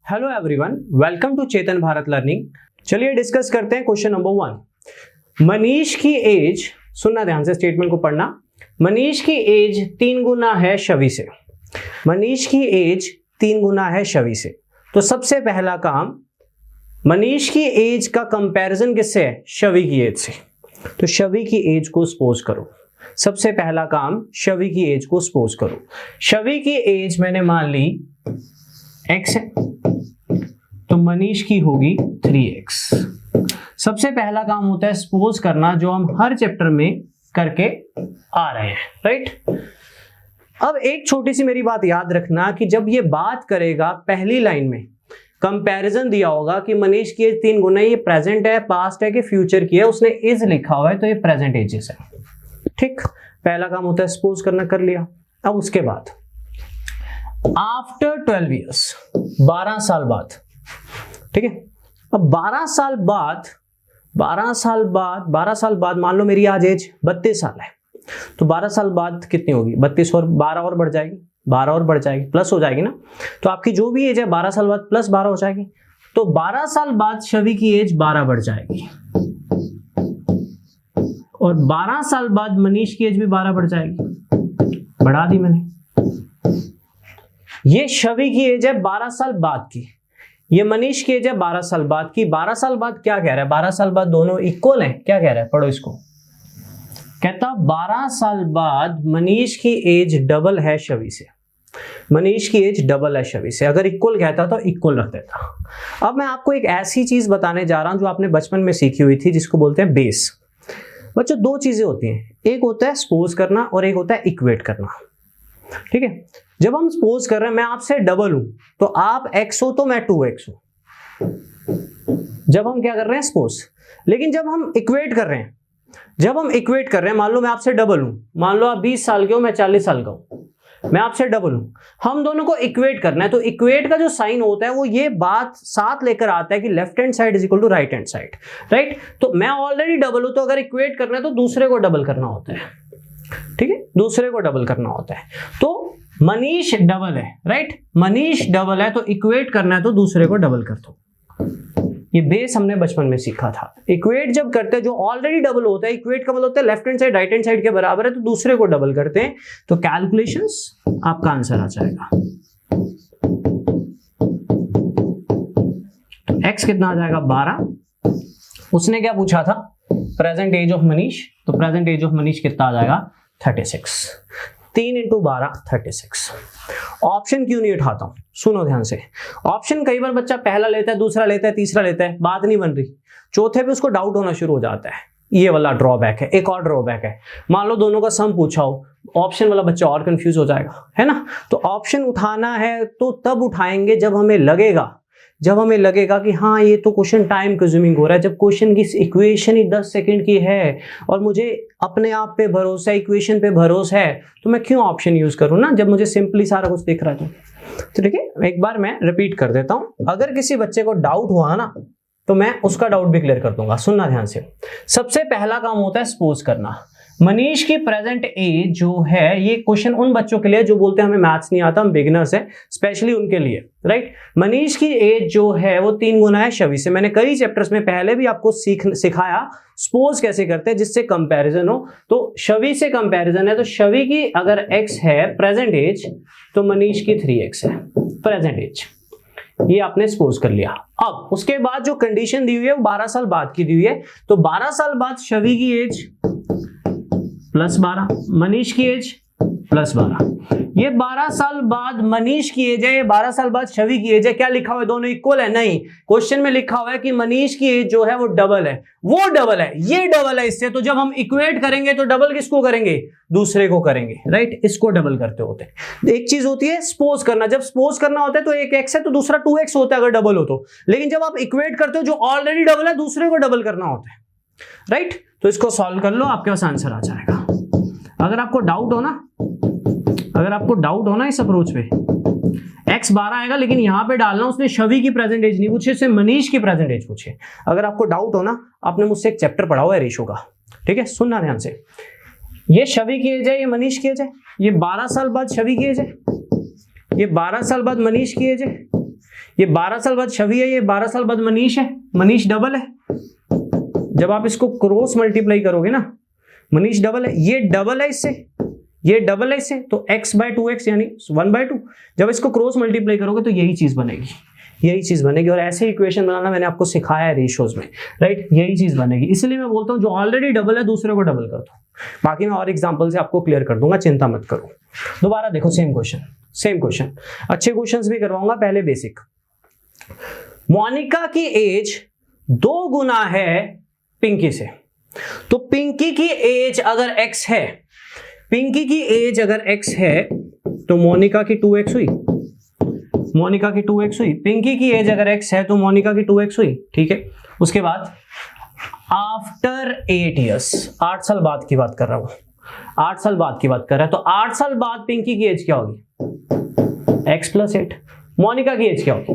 Hello everyone, welcome to Chetan Bharat learning. चलिए discuss करते हैं क्वेश्चन नंबर 1। मनीष की एज, सुनना ध्यान से, स्टेटमेंट को पढ़ना। मनीष की एज 3 गुना है शवि से। मनीष की एज 3 गुना है शवि से। तो सबसे पहला काम, मनीष की एज का कंपैरिजन किससे है? शवि की एज से। तो शवि की एज को सपोज करो। सबसे पहला काम, शवि की एज को सपोज करो। शवि की एज मैंने मान ली x है, तो मनीष की होगी 3x। सबसे पहला काम होता है सपोज करना, जो हम हर चैप्टर में करके आ रहे हैं, राइट। अब एक छोटी सी मेरी बात याद रखना कि जब ये बात करेगा, पहली लाइन में कंपैरिजन दिया होगा कि मनीष की एज 3 गुना है, ये प्रेजेंट है, पास्ट है कि फ्यूचर की है, उसने इज लिखा हुआ है तो ये प्रेजेंट एजेस है। ठीक, पहला काम होता है सपोज करना, कर लिया। अब उसके बाद आफ्टर 12 ईयर्स, 12 साल बाद, ठीक है। अब 12 साल बाद मान लो मेरी आज एज 32 साल है, तो 12 साल बाद कितनी होगी? 32 और 12 और बढ़ जाएगी, 12 और बढ़ जाएगी, प्लस हो जाएगी ना। तो आपकी जो भी एज है 12 साल बाद प्लस 12 हो जाएगी। तो 12 साल बाद शवि की एज 12 बढ़ जाएगी, और 12 साल बाद मनीष की एज भी 12 बढ़ जाएगी। बढ़ा दी मैंने। ये शवि की एज है 12 साल बाद की, ये मनीष की एज है 12 साल बाद की। 12 साल बाद क्या कह रहा है? 12 साल बाद दोनों इक्वल हैं। क्या कह रहा है? पढ़ो इसको। कहता 12 साल बाद मनीष की एज डबल है शवि से। मनीष की एज डबल है शवि से। अगर इक्वल कहता तो इक्वल रख देता। अब मैं आपको एक ऐसी चीज बताने जा रहा हूं जो आपने बचपन में सीखी हुई थी, जिसको बोलते हैं बेस। बच्चों, दो चीजें होती हैं, एक होता है सपोज करना और एक होता है इक्वेट करना। ठीक है, जब हम सपोज कर रहे हैं मैं आपसे डबल हूं तो आप x हो तो मैं 2x हूं, जब हम क्या कर रहे हैं? सपोज। लेकिन जब हम इक्वेट कर रहे हैं, मान लो मैं आपसे डबल हूं, मान लो आप 20 साल के हो, मैं 40 साल का हूं, मैं आपसे डबल हूं, हम दोनों को इक्वेट करना है। तो इक्वेट का जो साइन होता है वो ये बात साथ लेकर आता है कि left hand side is equal to right hand side, right. तो मैं ऑलरेडी डबल हूं, तो अगर इक्वेट करना है तो दूसरे को डबल करना होता है, ठीक है, दूसरे को डबल करना होता है। तो मनीष डबल है, राइट, मनीष डबल है, तो इक्वेट करना है तो दूसरे को डबल कर दो। ये बेस हमने बचपन में सीखा था। इक्वेट जब करते हैं, जो ऑलरेडी डबल होता है, इक्वेट का मतलब होता है left hand side right hand side के बराबर है, तो दूसरे को डबल करते हैं, तो कैलकुलेशंस आपका आंसर आ जाएगा। तो x कितना आ जाएगा? 12। उसने क्या पूछा था? Present age of Manish. तो प्रेजेंट एज ऑफ मनीष कितना आ जाएगा? 36। 3 × 12 36। ऑप्शन क्यों नहीं उठाता हूं? सुनो ध्यान से। ऑप्शन कई बार बच्चा पहला लेता है, दूसरा लेता है, तीसरा लेता है, बात नहीं बन रही, चौथे पे उसको डाउट होना शुरू हो जाता है। ये वाला ड्रॉबैक है। एक और ड्रॉबैक है, मान लो दोनों का सम पूछा हो, ऑप्शन वाला बच्चा और कंफ्यूज हो जाएगा, है ना। तो ऑप्शन उठाना है तो तब उठाएंगे जब हमें लगेगा कि हाँ ये तो क्वेश्चन टाइम कंज्यूमिंग हो रहा है, जब क्वेश्चन की इक्वेशन ही 10 सेकंड की है और मुझे अपने आप पे भरोसा है, इक्वेशन पे भरोसा है, तो मैं क्यों ऑप्शन यूज करूं ना, जब मुझे सिंपली सारा कुछ दिख रहा है। तो ठीक है, एक बार मैं रिपीट कर देता हूं, अगर किसी बच्चे को डाउट हुआ ना तो मैं उसका डाउट भी क्लियर कर दूंगा। सुनना ध्यान से। सबसे पहला काम होता है सपोज करना। मनीष की प्रेजेंट एज जो है, ये क्वेश्चन उन बच्चों के लिए जो बोलते हैं हमें मैथ्स नहीं आता, हम बिगिनर्स हैं, स्पेशली उनके लिए, राइट। मनीष की एज जो है वो 3 गुना है शवि से। मैंने कई चैप्टर्स में पहले भी आपको सिखाया सपोज कैसे करते हैं जिससे कंपैरिजन हो। तो शवि से कंपैरिजन है, तो शवि की अगर x है प्रेजेंट एज, तो मनीष की 3x है प्रेजेंट एज। ये आपने सपोज कर लिया। अब उसके बाद जो कंडीशन दी हुई है वो 12 साल बाद की दी हुई है, तो 12 साल बाद शवि की एज प्लस 12, मनीष की एज प्लस 12। ये 12 साल बाद मनीष की एज है, ये 12 साल बाद शवि की एज है। क्या लिखा हुआ है? दोनों इक्वल है? नहीं, क्वेश्चन में लिखा हुआ है कि मनीष की एज जो है वो डबल है, वो डबल है, ये डबल है इससे। तो जब हम इक्वेट करेंगे तो डबल किसको करेंगे? दूसरे को करेंगे, राइट। इसको डबल करते होते हैं। एक चीज होती है सपोज करना, जब सपोज करना होता है तो एक x है तो दूसरा 2x होता है अगर डबल हो तो। लेकिन जब आप इक्वेट करते हो, जो ऑलरेडी डबल है दूसरे को डबल करना होता है, राइट। तो इसको सॉल्व कर लो, आपके पास आंसर आ जाएगा। अगर आपको डाउट हो ना इस अप्रोच पे, x 12 आएगा, लेकिन यहां पे डालना उसने शवि की प्रेजेंट एज नहीं पूछी, उसने मनीष की प्रेजेंट एज पूछे। अगर आपको डाउट हो ना, आपने मुझसे एक चैप्टर पढ़ा हुआ है रेशो का, ठीक है, सुनना ध्यान से। ये शवि की एज है, ये मनीष की एज है, ये 12 साल बाद शवि की एज है, ये 12 साल बाद मनीष की एज है, ये 12 साल बाद छवि है, ये 12 साल बाद मनीष है, मनीष डबल है। जब आप इसको क्रॉस मल्टीप्लाई करोगे ना, मनीष डबल है, ये डबल है इससे, ये डबल है इससे, तो x/2x यानी 1/2। जब इसको क्रॉस मल्टीप्लाई करोगे तो यही चीज बनेगी, यही चीज बनेगी। और ऐसे इक्वेशन बनाना मैंने आपको सिखाया है रेशियोज में, राइट, यही चीज बनेगी। इसलिए मैं बोलता हूं जो ऑलरेडी डबल है दूसरे को डबल कर दो। बाकी मैं और एग्जांपल से आपको क्लियर कर दूंगा, चिंता मत करो। दोबारा देखो सेम क्वेश्चन, सेम क्वेश्चन, अच्छे क्वेश्चंस भी करवाऊंगा। पहले बेसिक, मोनिका की एज 2 गुना है पिंकी से, तो पिंकी की एज अगर x है, पिंकी की एज अगर x है तो मोनिका की 2x हुई, मोनिका की 2x हुई। पिंकी की एज अगर x है तो मोनिका की 2x हुई, ठीक है। उसके बाद आफ्टर 8 ईयर्स, 8 साल बाद की बात कर रहा हूं, 8 साल बाद की बात कर रहा है, तो 8 साल बाद पिंकी की एज क्या होगी, x + 8। मोनिका की एज क्या होगी,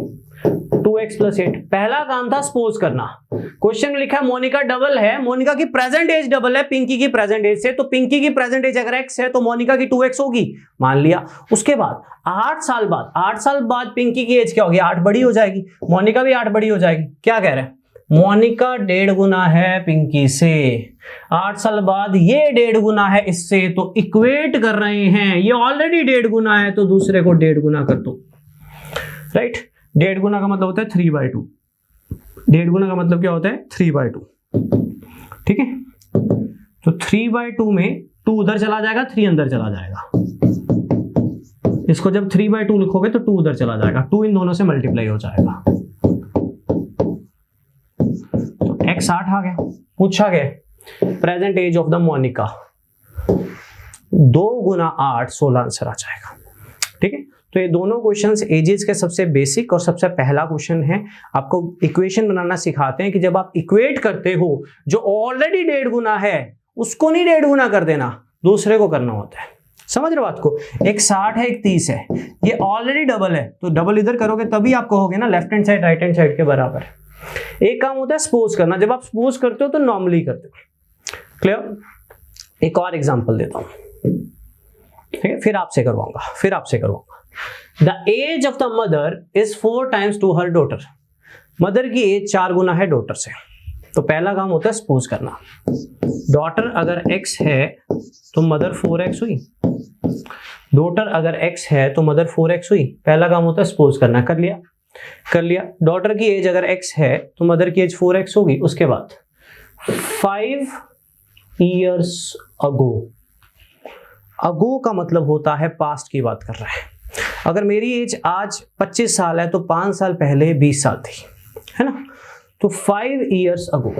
2x + 8। पहला काम था सपोज करना, क्वेश्चन में लिखा है मोनिका डबल है, मोनिका की प्रेजेंट एज डबल है पिंकी की प्रेजेंट एज से, तो पिंकी की प्रेजेंट एज अगर x है तो मोनिका की 2x होगी, मान लिया। उसके बाद 8 साल बाद, 8 साल बाद पिंकी की एज क्या होगी, 8 बड़ी हो जाएगी, मोनिका भी 8 बड़ी हो जाएगी। क्या कह रहे हैं, मोनिका 1.5 गुना है पिंकी से, 8 साल बाद ये 1.5 गुना है इससे, तो इक्वेट कर रहे हैं, ये ऑलरेडी 1.5 गुना है तो दूसरे को 1.5 गुना कर दो, राइट। 1.5 गुना का मतलब होता है 3/2, 1.5 गुना का मतलब क्या होता है 3/2, ठीक है। तो 3/2 में 2 उधर चला जाएगा, 3 अंदर चला जाएगा। इसको जब 3/2 लिखोगे तो 2 उधर चला जाएगा, 2 इन दोनों से मल्टीप्लाई हो जाएगा, तो x 8 आ गया। पूछा गया present age of the Monika, 2 गुना 8 16 आंसर आ जाएगा, ठीक है। तो ये दोनों क्वेश्चंस एजेस के सबसे बेसिक और सबसे पहला क्वेश्चन है। आपको इक्वेशन बनाना सिखाते हैं कि जब आप इक्वेट करते हो, जो ऑलरेडी 1.5 गुना है उसको नहीं 1.5 गुना कर देना, दूसरे को करना होता है। समझ रहे हो बात को, एक 60 है एक 30 है, ये ऑलरेडी डबल है तो डबल इधर करोगे तभी आप कहोगे ना left hand side right hand side के बराबर। एक काम होता है सपोज करना, जब आप सपोज करते हो तो नॉर्मली करते हो। क्लियर। एक और एग्जांपल देता हूं, ठीक है, फिर आपसे करवाऊंगा। The age of the mother is 4 times to her daughter। Mother की एज 4 गुना है डॉटर से, तो पहला काम होता है सपोज करना। डॉटर अगर x है तो मदर 4x हुई, डॉटर अगर x है तो मदर 4x हुई। पहला काम होता है सपोज करना, कर लिया। डॉटर की एज अगर x है तो मदर की एज 4x होगी। उसके बाद 5 years अगो का मतलब होता है पास्ट की बात कर रहा है। अगर मेरी एज आज 25 साल है तो 5 साल पहले 20 साल थी, है ना। तो 5 years अगो,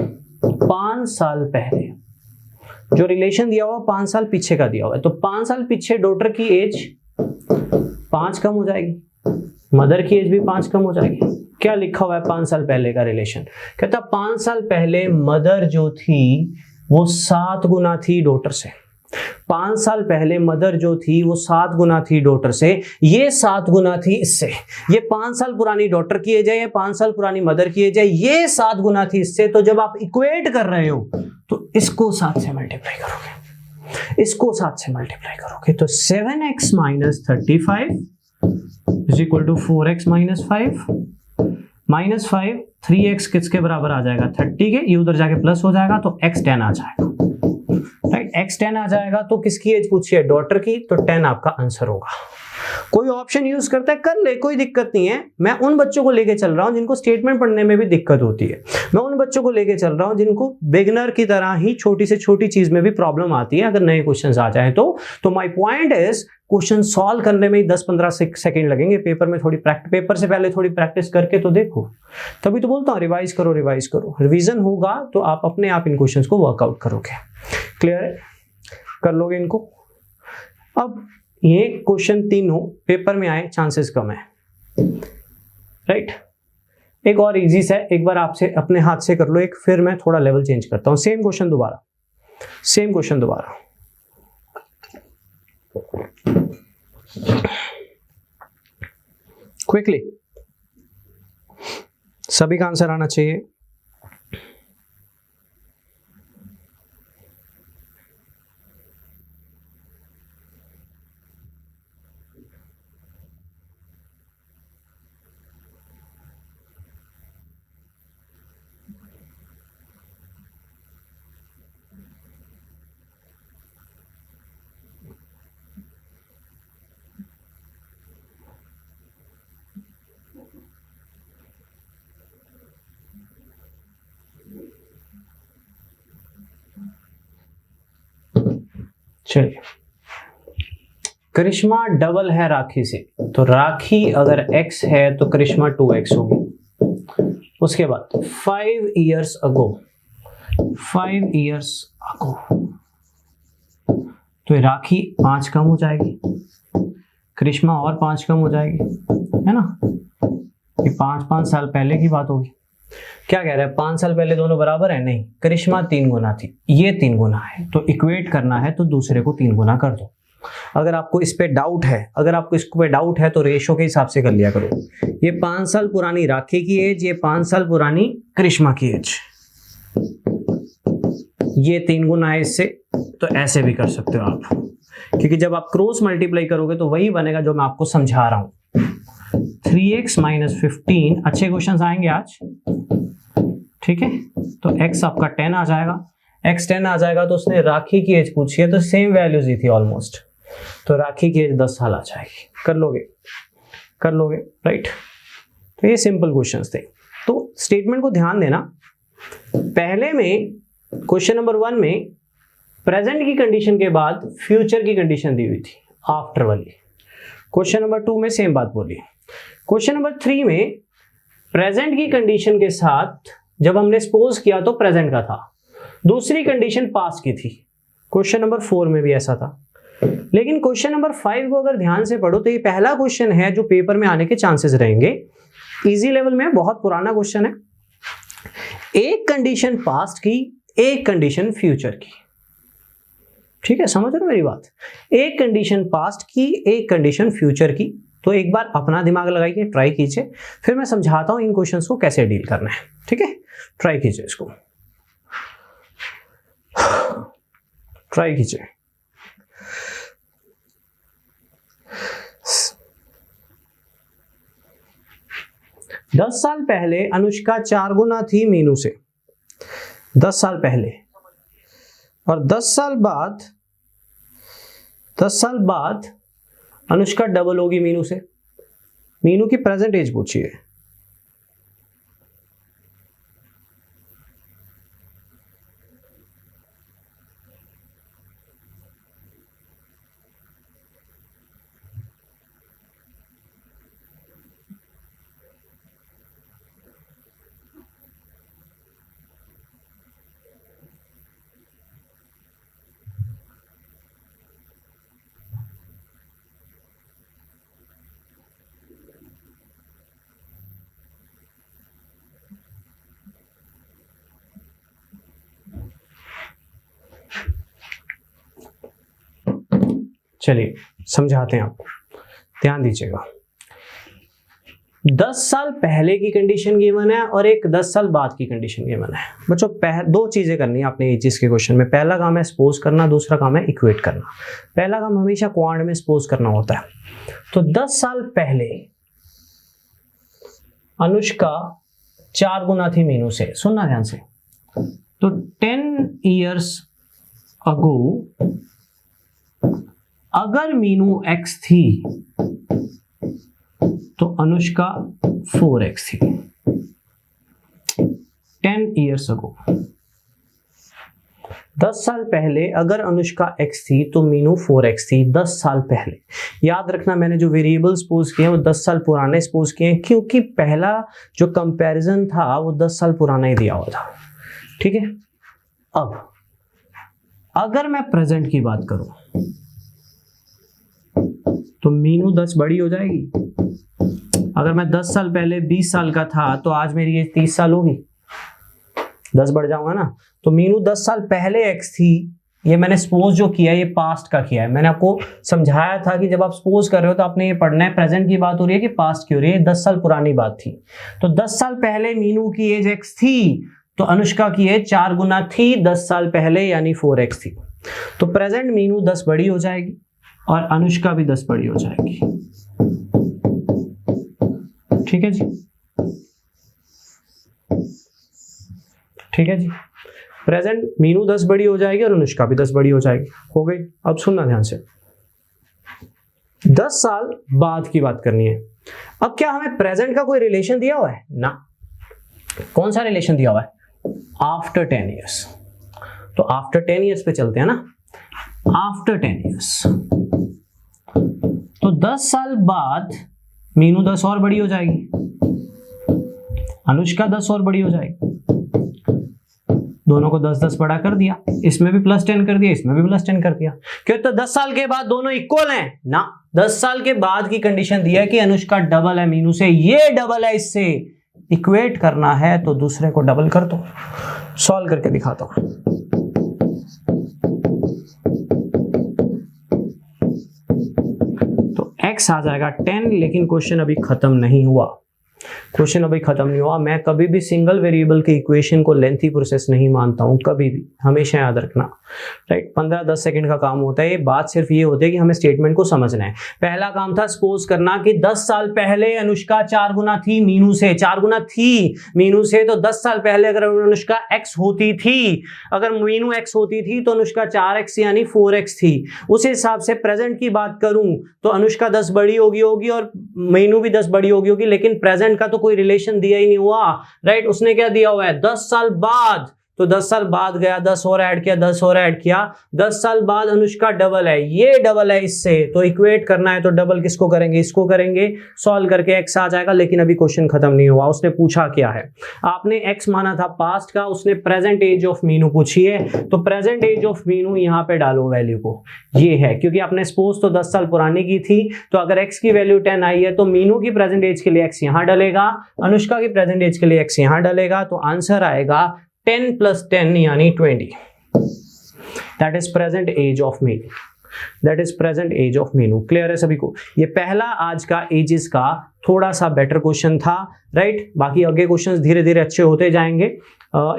5 साल पहले जो रिलेशन दिया हुआ 5 साल पीछे का दिया हुआ है, तो 5 साल पीछे डॉटर की एज 5 कम हो जाएगी, मदर की एज भी 5 कम हो जाएगी। क्या लिखा हुआ है 5 साल पहले का रिलेशन, कहता 5 साल पहले मदर जो थी वो 7 गुना थी डॉटर से। 5 साल पहले मदर जो थी वो 7 गुना थी डॉटर से, ये 7 गुना थी इससे। ये 5 साल पुरानी डॉटर की एज है, ये 5 साल पुरानी मदर की एज है, ये 7 गुना थी इससे। तो जब आप इक्वेट कर रहे हो तो इसको 7 से मल्टीप्लाई करोगे, इसको 7 से मल्टीप्लाई करोगे, तो 7x - 35 is equal to 4x - 5 minus 5, 3x किसके बराबर आ जाएगा 30 के, ये उधर जाके प्लस हो जाएगा तो x 10 आ जाएगा, राइट। x 10 आ जाएगा तो किसकी एज पूछी है, डॉटर की, तो 10 आपका आंसर होगा। कोई ऑप्शन यूज करता है कर ले, कोई दिक्कत नहीं है। मैं उन बच्चों को लेके चल रहा हूं जिनको स्टेटमेंट पढ़ने में भी दिक्कत होती है, मैं उन बच्चों को लेके चल रहा हूं जिनको बिगिनर की तरह ही छोटी से छोटी चीज में भी प्रॉब्लम आती है अगर नए क्वेश्चंस आ जाए तो my point is question solve करने में 10-15 सेकंड लगेंगे। पेपर में थोड़ी पेपर से पहले थोड़ी प्रैक्टिस करके तो देखो, तभी तो बोलता हूँ रिवाइज करो। रिवीजन होगा तो आप अपने आप इन क्वेश्चंस को वर्कआउट करोगे। क्लियर है, कर लोगे इनको। अब ये क्वेश्चन तीनों पेपर में आए चांसेस कम है, राइट। एक और इजी सा है, एक बार आपसे अपने हाथ से कर लो एक, फिर मैं थोड़ा लेवल चेंज करता हूं। सेम क्वेश्चन दोबारा क्विकली, सभी का आंसर आना चाहिए। चलिए, करिश्मा डबल है राखी से, तो राखी अगर x है तो करिश्मा 2x होगी। उसके बाद 5 years ago, तो राखी 5 कम हो जाएगी, करिश्मा और 5 कम हो जाएगी, है ना। ये 5 साल पहले की बात होगी। क्या कह रहा है, 5 साल पहले दोनों बराबर है? नहीं, करिश्मा 3 गुना थी, ये 3 गुना है, तो इक्वेट करना है तो दूसरे को 3 गुना कर दो। अगर आपको इस पे डाउट है, तो रेशो के हिसाब से कर लिया करो। ये 5 साल पुरानी राखी की एज, ये 5 साल पुरानी करिश्मा की एज, ये 3 गुना है इससे, तो ऐसे भी कर सकते हो आप, क्योंकि जब आप क्रॉस मल्टीप्लाई करोगे तो वही बनेगा जो मैं आपको समझा रहा हूं। 3x - 15, अच्छे क्वेश्चन आएंगे आज, ठीक है। तो x आपका 10 आ जाएगा, x 10 आ जाएगा, तो उसने राखी की एज पूछी है, तो सेम वैल्यूज ही थी ऑलमोस्ट, तो राखी की एज 10 साल आ जाएगी। कर लोगे राइट। तो ये सिंपल क्वेश्चंस थे। तो स्टेटमेंट को ध्यान देना, पहले में क्वेश्चन नंबर 1 में प्रेजेंट की कंडीशन के बाद फ्यूचर की कंडीशन दी हुई थी, आफ्टर वाली। क्वेश्चन नंबर 2 में सेम बात बोली। क्वेश्चन नंबर 3 में प्रेजेंट की कंडीशन के साथ जब हमने सपोज किया तो प्रेजेंट का था, दूसरी कंडीशन पास्ट की थी। क्वेश्चन नंबर 4 में भी ऐसा था। लेकिन क्वेश्चन नंबर 5 को अगर ध्यान से पढ़ो तो ये पहला क्वेश्चन है जो पेपर में आने के चांसेस रहेंगे। इजी लेवल में, बहुत पुराना क्वेश्चन है। एक कंडीशन पास्ट की, एक कंडीशन फ्यूचर की, ठीक है, समझ रहे हो मेरी बात। एक कंडीशन पास्ट की, एक कंडीशन फ्यूचर की। तो एक बार अपना दिमाग लगाइए, ट्राई कीजिए, फिर मैं समझाता हूं इन क्वेश्चंस को कैसे डील करना है, ठीक है। ट्राई कीजिए इसको, ट्राई कीजिए। दस साल पहले अनुष्का 4 गुना थी मीनू से, 10 साल पहले, और 10 साल बाद अनुष्का डबल होगी मीनू से। मीनू की प्रेजेंट एज पूछी है। चलिए समझाते हैं आपको, ध्यान दीजिएगा। 10 साल पहले की कंडीशन गिवन है और एक 10 साल बाद की कंडीशन गिवन है। बच्चों दो चीजें करनी है आपने इस के क्वेश्चन में। पहला काम है सपोज करना, दूसरा काम है इक्वेट करना। पहला काम हमेशा क्वांट में सपोज करना होता है। तो 10 साल पहले अनुष्का 4 गुना थी मीनू से, सुनना ध्यान से। तो 10 years ago अगर मीनू x थी तो अनुष्का 4x थी। 10 years ago, 10 साल पहले अगर अनुष्का x थी तो मीनू 4x थी। 10 साल पहले, याद रखना मैंने जो वेरिएबल सपोज किए वो 10 साल पुराने सपोज किए, क्योंकि पहला जो कंपैरिजन था वो 10 साल पुराना ही दिया हुआ था, ठीक है। अब अगर मैं प्रेजेंट की बात करूं तो मीनू 10 बड़ी हो जाएगी। अगर मैं 10 साल पहले 20 साल का था तो आज मेरी एज 30 साल होगी, 10 बढ़ जाऊंगा ना। तो मीनू 10 साल पहले x थी, ये मैंने सपोज जो किया ये पास्ट का किया है। मैंने आपको समझाया था कि जब आप सपोज कर रहे हो तो आपने ये पढ़ना है प्रेजेंट की बात हो रही है कि पास्ट की हो रही है। 10 साल पुरानी बात थी, तो 10 साल पहले मीनू की एज x थी तो अनुष्का की एज 4 गुना थी 10 साल पहले, यानी 4x थी। तो प्रेजेंट मीनू 10 बड़ी हो जाएगी और अनुष्का भी 10 बड़ी हो जाएगी, ठीक है जी, ठीक है जी। प्रेजेंट मीनू 10 बड़ी हो जाएगी और अनुष्का भी 10 बड़ी हो जाएगी। हो गई। अब सुनना ध्यान से, 10 साल बाद की बात करनी है। अब क्या हमें प्रेजेंट का कोई रिलेशन दिया हुआ है? ना। कौन सा रिलेशन दिया हुआ है? After 10 years। तो आफ्टर 10 years पे चलते हैं ना। After 10 years. तो 10 साल बाद मीनू 10 और बड़ी हो जाएगी, अनुष्का 10 और बड़ी हो जाएगी। दोनों को 10-10 बड़ा कर दिया, इसमें भी +10 कर दिया, इसमें भी +10 कर दिया। क्यों? तो 10 साल के बाद दोनों इक्वल हैं ना। 10 साल के बाद की कंडीशन दी है कि अनुष्का डबल है मीनू से, ये डबल है इससे, इक्वेट करना है तो दूसरे को डबल कर दो। सॉल्व करके दिखाता हूं। तो x आ जाएगा 10, लेकिन क्वेश्चन अभी खत्म नहीं हुआ। क्वेश्चन अभी खत्म नहीं हुआ। मैं कभी भी सिंगल वेरिएबल के इक्वेशन को लेंथी प्रोसेस नहीं मानता हूं, कभी भी, हमेशा याद रखना, राइट। 15-10 सेकंड का काम होता है। ये बात सिर्फ ये होती है कि हमें स्टेटमेंट को समझना है। पहला काम था सपोज करना कि 10 साल पहले अनुष्का 4 गुना थी मीनू से, 4 गुना थी मीनू से। तो 10 साल पहले अगर अनुष्का x होती थी, अगर मीनू x होती थी तो अनुष्का 4x यानी 4x थी। उस हिसाब से प्रेजेंट की बात करूं तो अनुष्का 10 बड़ी होगी और मीनू भी 10 बड़ी होगी, लेकिन प्रेजेंट का तो कोई रिलेशन दिया ही नहीं हुआ, राइट। उसने क्या दिया हुआ है? 10 साल बाद। तो 10 साल बाद गया, 10 और ऐड किया, 10 और ऐड किया, 10 साल बाद अनुष्का डबल है, ये डबल है इससे, तो इक्वेट करना है तो डबल किसको करेंगे? इसको करेंगे। सॉल्व करके x आ जाएगा। लेकिन अभी क्वेश्चन खत्म नहीं हुआ। उसने पूछा क्या है? आपने x माना था पास्ट का, उसने प्रेजेंट एज ऑफ मीनू पूछी है। तो प्रेजेंट एज ऑफ मीनू यहां पे डालो वैल्यू को, ये है, क्योंकि आपने सपोज तो 10 साल पुरानी की थी। तो अगर x की वैल्यू 10 आई है तो मीनू की प्रेजेंट एज के लिए x यहां डलेगा, अनुष्का की प्रेजेंट एज के लिए x यहां डलेगा। तो आंसर आएगा 10 + 10 यानी 20। That is present age of Meenu, that is present age of Meenu. Clear है सभी को? ये पहला आज का एजेस का थोड़ा सा बेटर क्वेश्चन था, राइट। बाकी आगे क्वेश्चंस धीरे धीरे अच्छे होते जाएंगे।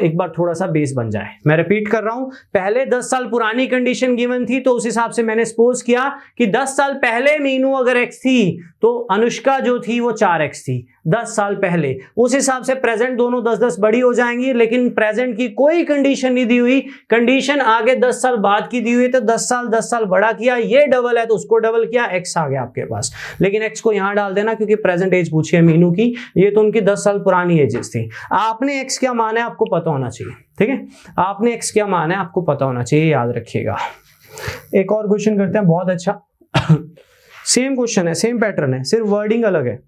एक बार थोड़ा सा बेस बन जाए। मैं रिपीट कर रहा हूं, पहले 10 साल पुरानी कंडीशन गिवन थी, तो उस हिसाब से मैंने सपोज किया कि 10 साल पहले मीनू अगर x थी तो अनुष्का जो थी वो 4x थी 10 साल पहले। उस हिसाब से प्रेजेंट दोनों 10-10 बड़ी हो जाएंगी, लेकिन प्रेजेंट की कोई कंडीशन नहीं दी हुई। कंडीशन आगे 10 साल बाद की दी हुई, तो 10 साल बड़ा किया, ये डबल है तो उसको डबल किया, x आ गया आपके पास। लेकिन x को यहां डाल देना क्योंकि प्रेजेंट एज पूछी है मीनू की, ये तो उनकी 10 साल पुरानी एजेस थी। आपने x क्या माना है आपको पता होना चाहिए, ठीक है। आपने x क्या माना है आपको पता होना चाहिए, याद रखिएगा। एक और क्वेश्चन करते हैं, बहुत अच्छा। सेम क्वेश्चन है, सेम पैटर्न है, सिर्फ वर्डिंग अलग है,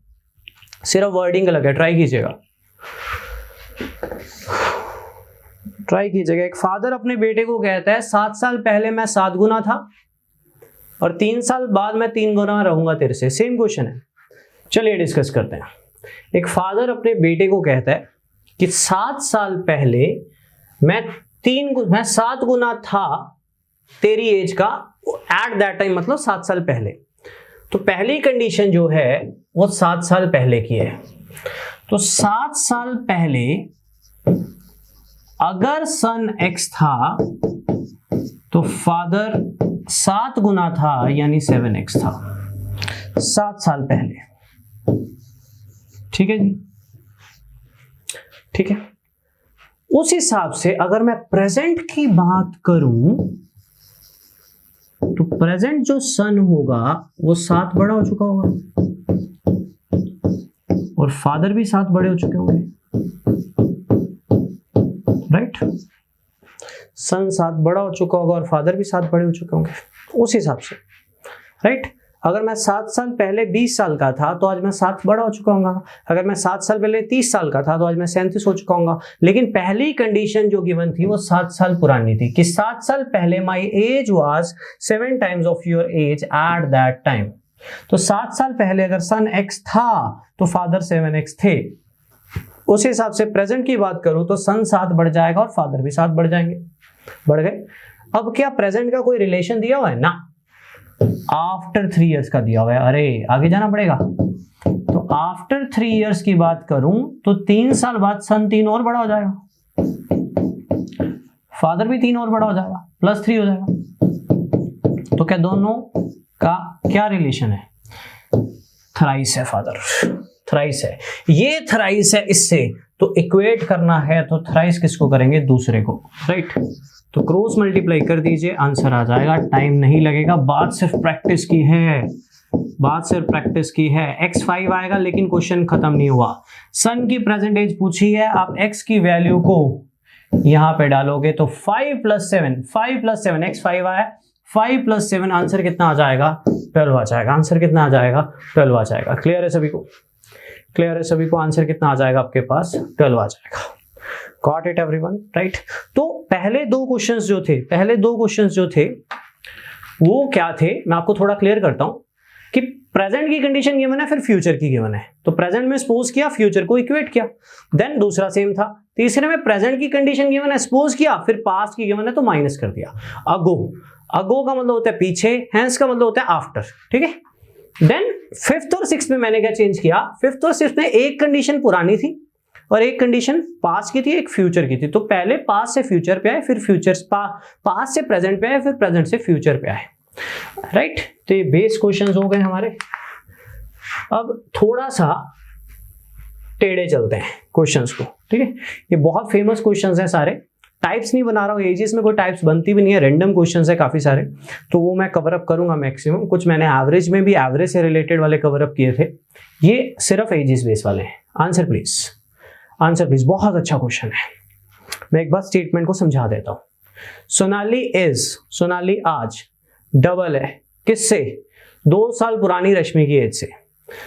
सिर्फ वर्डिंग अलग है। ट्राई कीजिएगा, ट्राई कीजिएगा। एक फादर अपने बेटे को कहता है 7 साल पहले मैं 7 गुना था और 3 साल बाद मैं 3 गुना रहूंगा तेरे से। सेम क्वेश्चन है, चलिए डिस्कस करते हैं। एक फादर अपने बेटे को कहता है कि 7 साल पहले मैं 7 गुना था तेरी एज का, एट दैट टाइम मतलब 7 साल पहले। तो पहली कंडीशन जो है वो 7 साल पहले की है। तो 7 साल पहले अगर सन x था तो फादर 7 गुना था यानी 7x था 7 साल पहले। ठीक है जी, ठीक है। उस हिसाब से अगर मैं प्रेजेंट की बात करूं तो प्रेजेंट जो सन होगा वो 7 बड़ा हो चुका होगा और फादर भी 7 बड़े हो चुके होंगे, राइट। सन 7 बड़ा हो चुका होगा और फादर भी 7 बड़े हो चुके होंगे उस हिसाब से, राइट। अगर मैं 7 साल पहले 20 साल का था तो आज मैं 7 बड़ा हो चुका हूँ। अगर मैं 7 साल पहले 30 साल का था तो आज मैं 37 हो चुका हूँ। लेकिन पहली कंडीशन जो गिवन थी वो 7 साल पुरानी थी कि 7 साल पहले my age was 7 times of your age at that time. तो 7 साल पहले अगर सन x था तो फादर 7x थे। उस हिसाब से प्रेजेंट की बात करूं तो सन 7 बढ़ जाएगा और फादर भी 7 बढ़ जाएंगे, बढ़ गए। अब क्या प्रेजेंट का कोई रिलेशन दिया हुआ है? ना, आफ्टर 3 इयर्स का दिया हुआ है। अरे आगे जाना पड़ेगा। तो आफ्टर 3 इयर्स की बात करूं तो 3 साल बाद सन 3 और बड़ा हो जाएगा, फादर भी 3 और बड़ा हो जाएगा, +3 हो जाएगा। तो क्या दोनों का क्या रिलेशन है? थ्राइस है फादर, थ्राइस है, ये थ्राइस है इससे। तो इक्वेट करना है तो थ्राइस किसको करेंगे? दूसरे को, राइट। तो क्रॉस मल्टीप्लाई कर दीजिए, आंसर आ जाएगा। टाइम नहीं लगेगा, बात सिर्फ प्रैक्टिस की है, बात सिर्फ प्रैक्टिस की है। x 5 आएगा लेकिन क्वेश्चन खत्म नहीं हुआ। सन की प्रेजेंट एज पूछी है, आप x की वैल्यू को यहां पे डालोगे तो 5 + 7 x 5 आया, 5 + 7 आंसर कितना आ जाएगा 12 आ जाएगा। आंसर कितना आ जाएगा 12 आ जाएगा। क्लियर है सभी को? क्लियर है सभी को? आंसर कितना आ जाएगा आपके पास 12 आ जाएगा। Got it everyone? राइट। तो पहले दो क्वेश्चंस जो थे वो क्या थे, मैं आपको थोड़ा क्लियर करता हूं कि प्रेजेंट की कंडीशन गिवन है, फिर फ्यूचर की गिवन है। तो प्रेजेंट में सपोज किया, फ्यूचर को इक्वेट किया, देन दूसरा सेम था। तीसरे में प्रेजेंट की कंडीशन गिवन है, सपोज किया, फिर पास्ट की गिवन है तो माइनस कर दिया। अगो का मतलब होता है पीछे, हैंस का मतलब होता है आफ्टर। ठीक है। देन फिफ्थ और सिक्स्थ में मैंने क्या चेंज किया, फिफ्थ और सिक्स्थ में एक कंडीशन पुरानी थी और एक कंडीशन पास्ट की थी, एक फ्यूचर की थी। तो पहले पास्ट से फ्यूचर पे आए, फिर पास्ट से प्रेजेंट पे आए, फिर प्रेजेंट से फ्यूचर पे आए। राइट। तो ये बेस क्वेश्चंस हो गए हमारे। अब थोड़ा सा टेढ़े चलते हैं क्वेश्चंस को। ठीक है। ये बहुत फेमस क्वेश्चंस हैं सारे, टाइप्स नहीं बना रहा हूँ, एजीएस में कोई टाइप्स बनती भी नहीं है, रैंडम क्वेश्चंस है काफी सारे, तो वो मैं कवर अप करूंगा मैक्सिमम। कुछ मैंने एवरेज में भी एवरेज से रिलेटेड वाले कवर अप किए थे, ये सिर्फ एजीएस बेस वाले हैं। Answer please, answer please. बहुत अच्छा क्वेश्चन है, मैं एक बार स्टेटमेंट को समझा देता हूं। सोनाली आज डबल है किससे? 2 साल पुरानी रश्मि की एज से।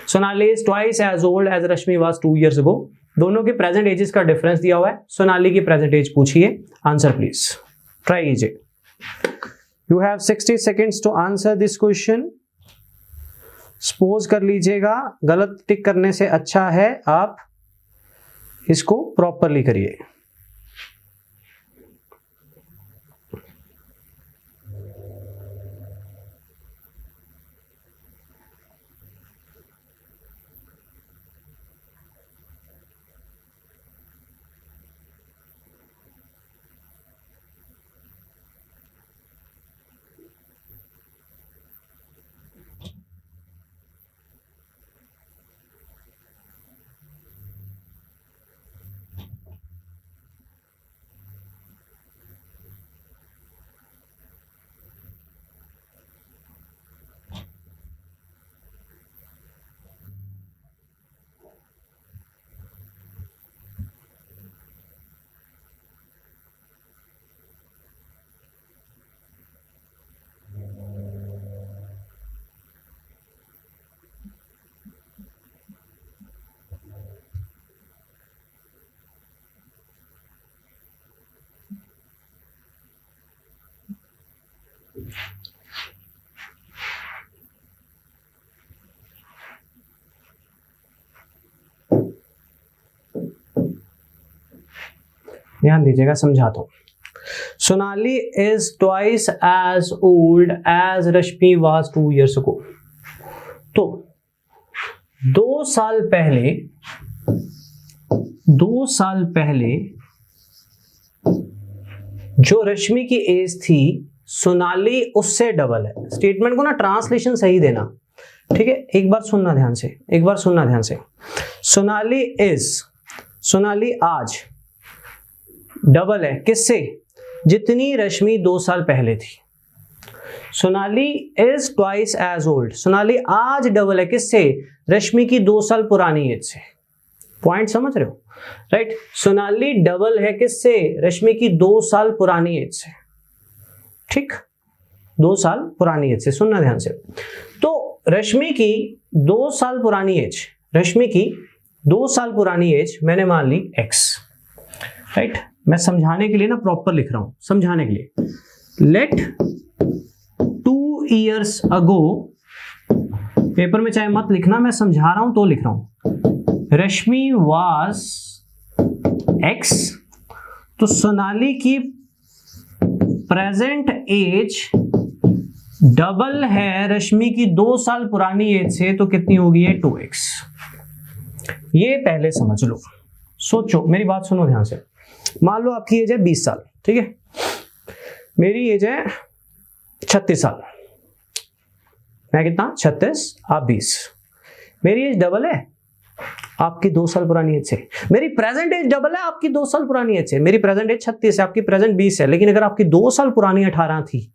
Sonali is twice as old as Rashmi was 2 years ago। दोनों के प्रेजेंट एजेस का डिफरेंस दिया हुआ है। सोनाली की प्रेजेंट एज पूछिए। आंसर प्लीज, ट्राई कीजिए। You have 60 seconds to answer this question. Suppose कर लीजिएगा, गलत टिक करने से अच्छा है आप इसको प्रॉपरली करिए। ध्यान दीजिएगा, समझाता हूं। Sonali is twice as old as Rashmi was 2 years ago। तो 2 साल पहले जो रश्मि की एज थी, सोनाली उससे डबल है। स्टेटमेंट को ना ट्रांसलेशन सही देना, ठीक है? एक बार सुनना ध्यान से, सोनाली आज डबल है किससे? जितनी रश्मि 2 साल पहले थी। Sonali is twice as old, Sonali आज डबल है किससे? रश्मि की 2 साल पुरानी एज से। पॉइंट समझ रहे हो? राइट। सोनाली डबल है किससे? रश्मि की 2 साल पुरानी एज से। ठीक, 2 साल पुरानी एज से। सुनना ध्यान से। तो रश्मि की 2 साल पुरानी एज मैंने मान ली x। राइट। मैं समझाने के लिए ना प्रॉपर लिख रहा हूं, समझाने के लिए। लेट 2 years ago, पेपर में चाहे मत लिखना, मैं समझा रहा हूं तो लिख रहा हूं। रश्मि वाज x, तो सोनाली की प्रेजेंट एज डबल है रश्मि की 2 साल पुरानी एज से, तो कितनी होगी ये? 2x। ये पहले समझ लो। सोचो, मेरी बात सुनो ध्यान से। मान लो आपकी एज है 20 साल, ठीक है? मेरी एज है 36 साल। मैं कितना? 36, आप 20। मेरी एज डबल है आपकी 2 साल पुरानी एज से। मेरी प्रेजेंट एज डबल है आपकी 2 साल पुरानी एज से। मेरी प्रेजेंट एज 36 है, आपकी प्रेजेंट 20 है। लेकिन अगर आपकी 2 साल पुरानी 18 थी,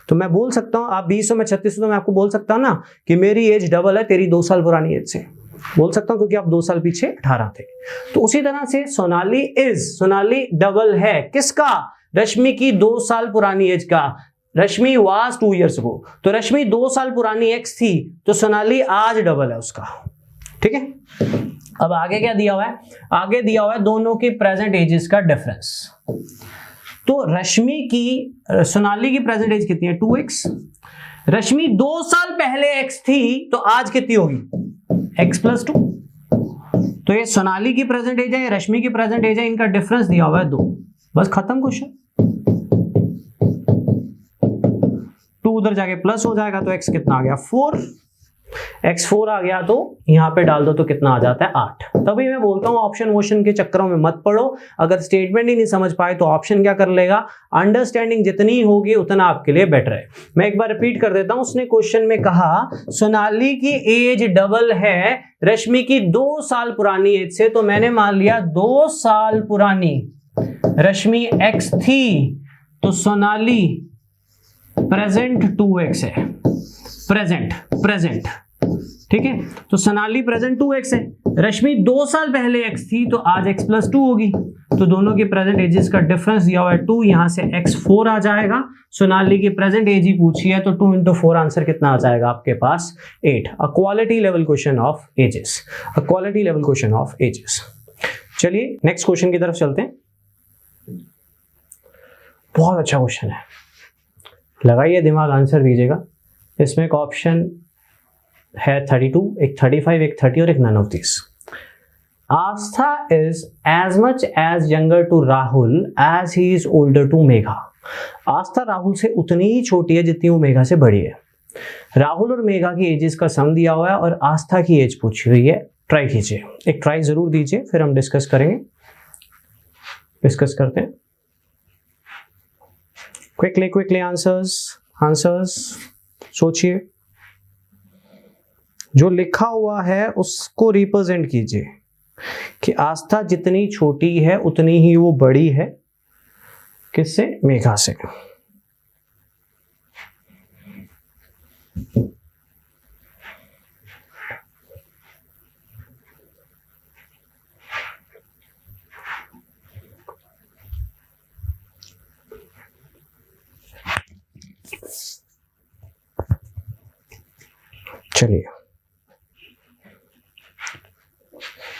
तो मैं बोल सकता हूं, आप 20 हो मैं 36 हूं, तो मैं आपको बोल सकता हूं ना कि मेरी एज डबल है तेरी 2 साल पुरानी एज से। बोल सकता हूं क्योंकि आप 2 साल पीछे 18 थे। तो उसी तरह से सोनाली डबल है किसका? रश्मि की 2 साल पुरानी एज का। रश्मि वाज 2 years ago, तो रश्मि 2 साल पुरानी एक्स थी, तो सोनाली आज डबल है उसका। ठीक है, अब आगे क्या दिया हुआ है? आगे दिया हुआ है दोनों की प्रेजेंट एजेस का डिफरेंस। तो रश्मि की, सोनाली की प्रेजेंट एज कितनी है? 2x। रश्मि 2 साल पहले x थी, तो आज कितनी होगी? x+2। तो ये सोनाली की प्रेजेंट एज है, रश्मि की प्रेजेंट एज है, इनका डिफरेंस दिया हुआ है 2। बस खत्म क्वेश्चन। 2 उधर जाके प्लस हो जाएगा, तो x कितना आ गया? 4। x4 आ गया, तो यहां पे डाल दो तो कितना आ जाता है? 8। तभी मैं बोलता हूं ऑप्शन वोशन के चक्करों में मत पड़ो। अगर स्टेटमेंट ही नहीं समझ पाए तो ऑप्शन क्या कर लेगा? अंडरस्टैंडिंग जितनी होगी उतना आपके लिए बेटर है। मैं एक बार रिपीट कर देता हूं। उसने क्वेश्चन में कहा सोनाली की एज डबल है रश्मि की 2 साल पुरानी एज से, तो मैंने मान लिया 2 साल पुरानी रश्मि x थी, तो सोनाली प्रेजेंट 2x है। प्रेजेंट ठीक है, तो सोनाली प्रेजेंट 2x है, रश्मि 2 साल पहले x थी, तो आज x+2 होगी। तो दोनों की प्रेजेंट एजेस का डिफरेंस दिया हुआ है 2, यहां से x4 आ जाएगा। सोनाली की प्रेजेंट एज ही पूछी है, तो 2 into 4 आंसर कितना आ जाएगा आपके पास? 8। A quality level question of ages, a quality level question of ages. चलिए नेक्स्ट क्वेश्चन की तरफ चलते हैं। बहुत अच्छा क्वेश्चन है, लगाइए दिमाग, आंसर दीजिएगा। इसमें एक ऑप्शन है 32, एक 35, एक 30 और एक none of this. Astha is as much as younger to Rahul as he is older to Megha. Astha Rahul से उतनी ही छोटी है जितनी वो मेघा से बड़ी है। राहुल और मेघा की एजेस का सम दिया हुआ है और आस्था की एज पूछी हुई है। ट्राई कीजिए, एक ट्राई जरूर दीजिए, फिर हम डिस्कस करेंगे। डिस्कस करते हैं। क्विकली आंसर्स सोचिए। जो लिखा हुआ है उसको रिप्रेजेंट कीजिए कि आस्था जितनी छोटी है उतनी ही वो बड़ी है। किससे? मेघा से। चलिए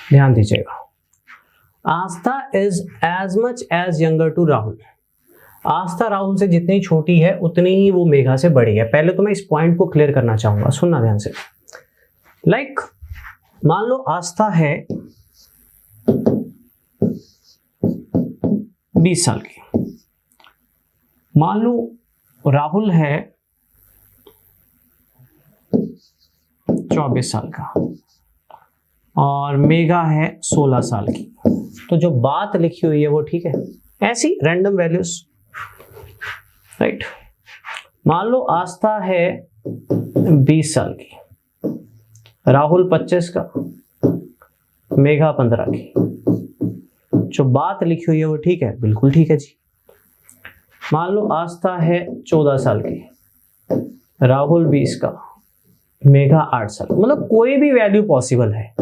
ध्यान दीजिएगा। Astha is as much as younger to Rahul. Astha Rahul से जितनी छोटी है उतनी ही वो मेघा से बड़ी है। पहले तो मैं इस पॉइंट को क्लियर करना चाहूंगा, सुनना ध्यान से। लाइक मान लो आस्था है 20 साल की, मान लो राहुल है 24 साल का और मेघा है 16 साल की। तो जो बात लिखी हुई है वो ठीक है, ऐसी रैंडम वैल्यूज, राइट। मान लो आस्था है 20 साल की, राहुल 25 का, मेघा 15 की। जो बात लिखी हुई है वो ठीक है, बिल्कुल ठीक है जी। मान लो आस्था है 14 साल की, राहुल 20 का, मेघा 8 साल, मतलब कोई भी वैल्यू पॉसिबल है।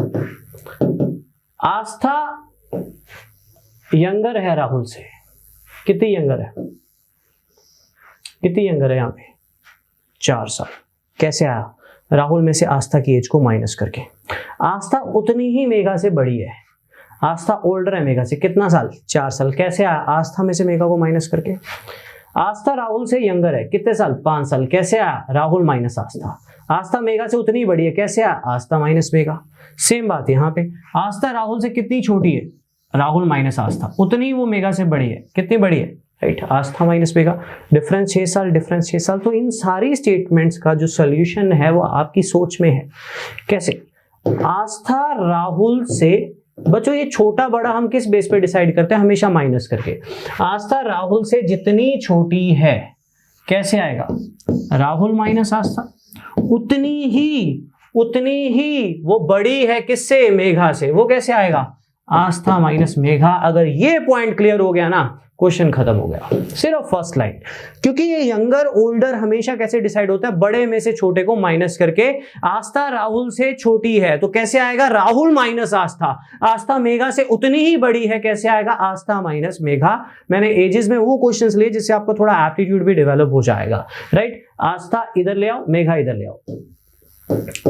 आस्था यंगर है राहुल से, कितनी यंगर है? कितनी यंगर है यहाँ पे? 4 साल। कैसे आया? राहुल में से आस्था की एज को माइनस करके। आस्था उतनी ही मेघा से बड़ी है, आस्था ओल्डर है मेघा से, कितना साल? 4 साल। कैसे आया? आस्था में से मेघा को माइनस करके। आस्था राहुल से यंगर है, कितने साल? 5 साल। कैसे आया? राहुल माइनस आस्था। आस्था मेघा से उतनी बड़ी है, कैसे आया? आस्था माइनस मेघा। सेम बात है यहाँ पे, आस्था राहुल से कितनी छोटी है? राहुल माइनस आस्था, उतनी वो मेघा से बड़ी है। कितनी बड़ी है? राइट, आस्था माइनस मेघा। डिफरेंस 6 साल, डिफरेंस 6 साल। तो इन सारी स्टेटमेंट्स का जो सोल्यूशन है वो आपकी सोच में है। कैसे? आस्था राहुल से, बच्चों ये छोटा बड़ा हम किस बेस पे डिसाइड करते हैं? हमेशा माइनस करके। आस्था राहुल से जितनी छोटी है, कैसे आएगा? राहुल माइनस आस्था, उतनी ही वो बड़ी है किससे? मेघा से। वो कैसे आएगा? आस्था माइनस मेघा। अगर ये पॉइंट क्लियर हो गया ना, क्वेश्चन खत्म हो गया, सिर्फ फर्स्ट लाइन। क्योंकि ये यंगर ओल्डर हमेशा कैसे डिसाइड होता है, बड़े में से छोटे को माइनस करके। आस्था राहुल से छोटी है तो कैसे आएगा, राहुल माइनस आस्था। आस्था मेघा से उतनी ही बड़ी है, कैसे आएगा, आस्था माइनस मेघा। मैंने एजेस में वो क्वेश्चंस लिए जिससे आपको थोड़ा एप्टीट्यूड भी डेवलप हो जाएगा, राइट। आस्था इधर ले आओ, मेघा इधर ले आओ।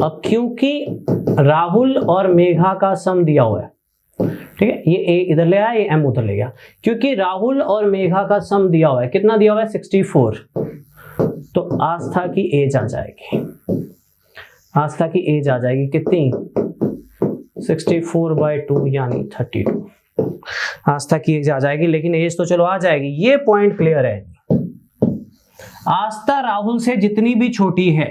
अब क्योंकि राहुल और मेघा का सम दिया हुआ है, ठीक है, ये ए इधर ले आया, ये एम उधर ले गया। क्योंकि राहुल और मेघा का सम दिया हुआ है, कितना दिया हुआ है, 64, तो आस्था की एज आ जाएगी। आस्था की एज आ जाएगी कितनी, 64/2 यानी 32। आस्था की एज आ जाएगी, लेकिन एज तो चलो आ जाएगी। ये पॉइंट क्लियर है। आस्था राहुल से जितनी भी छोटी है,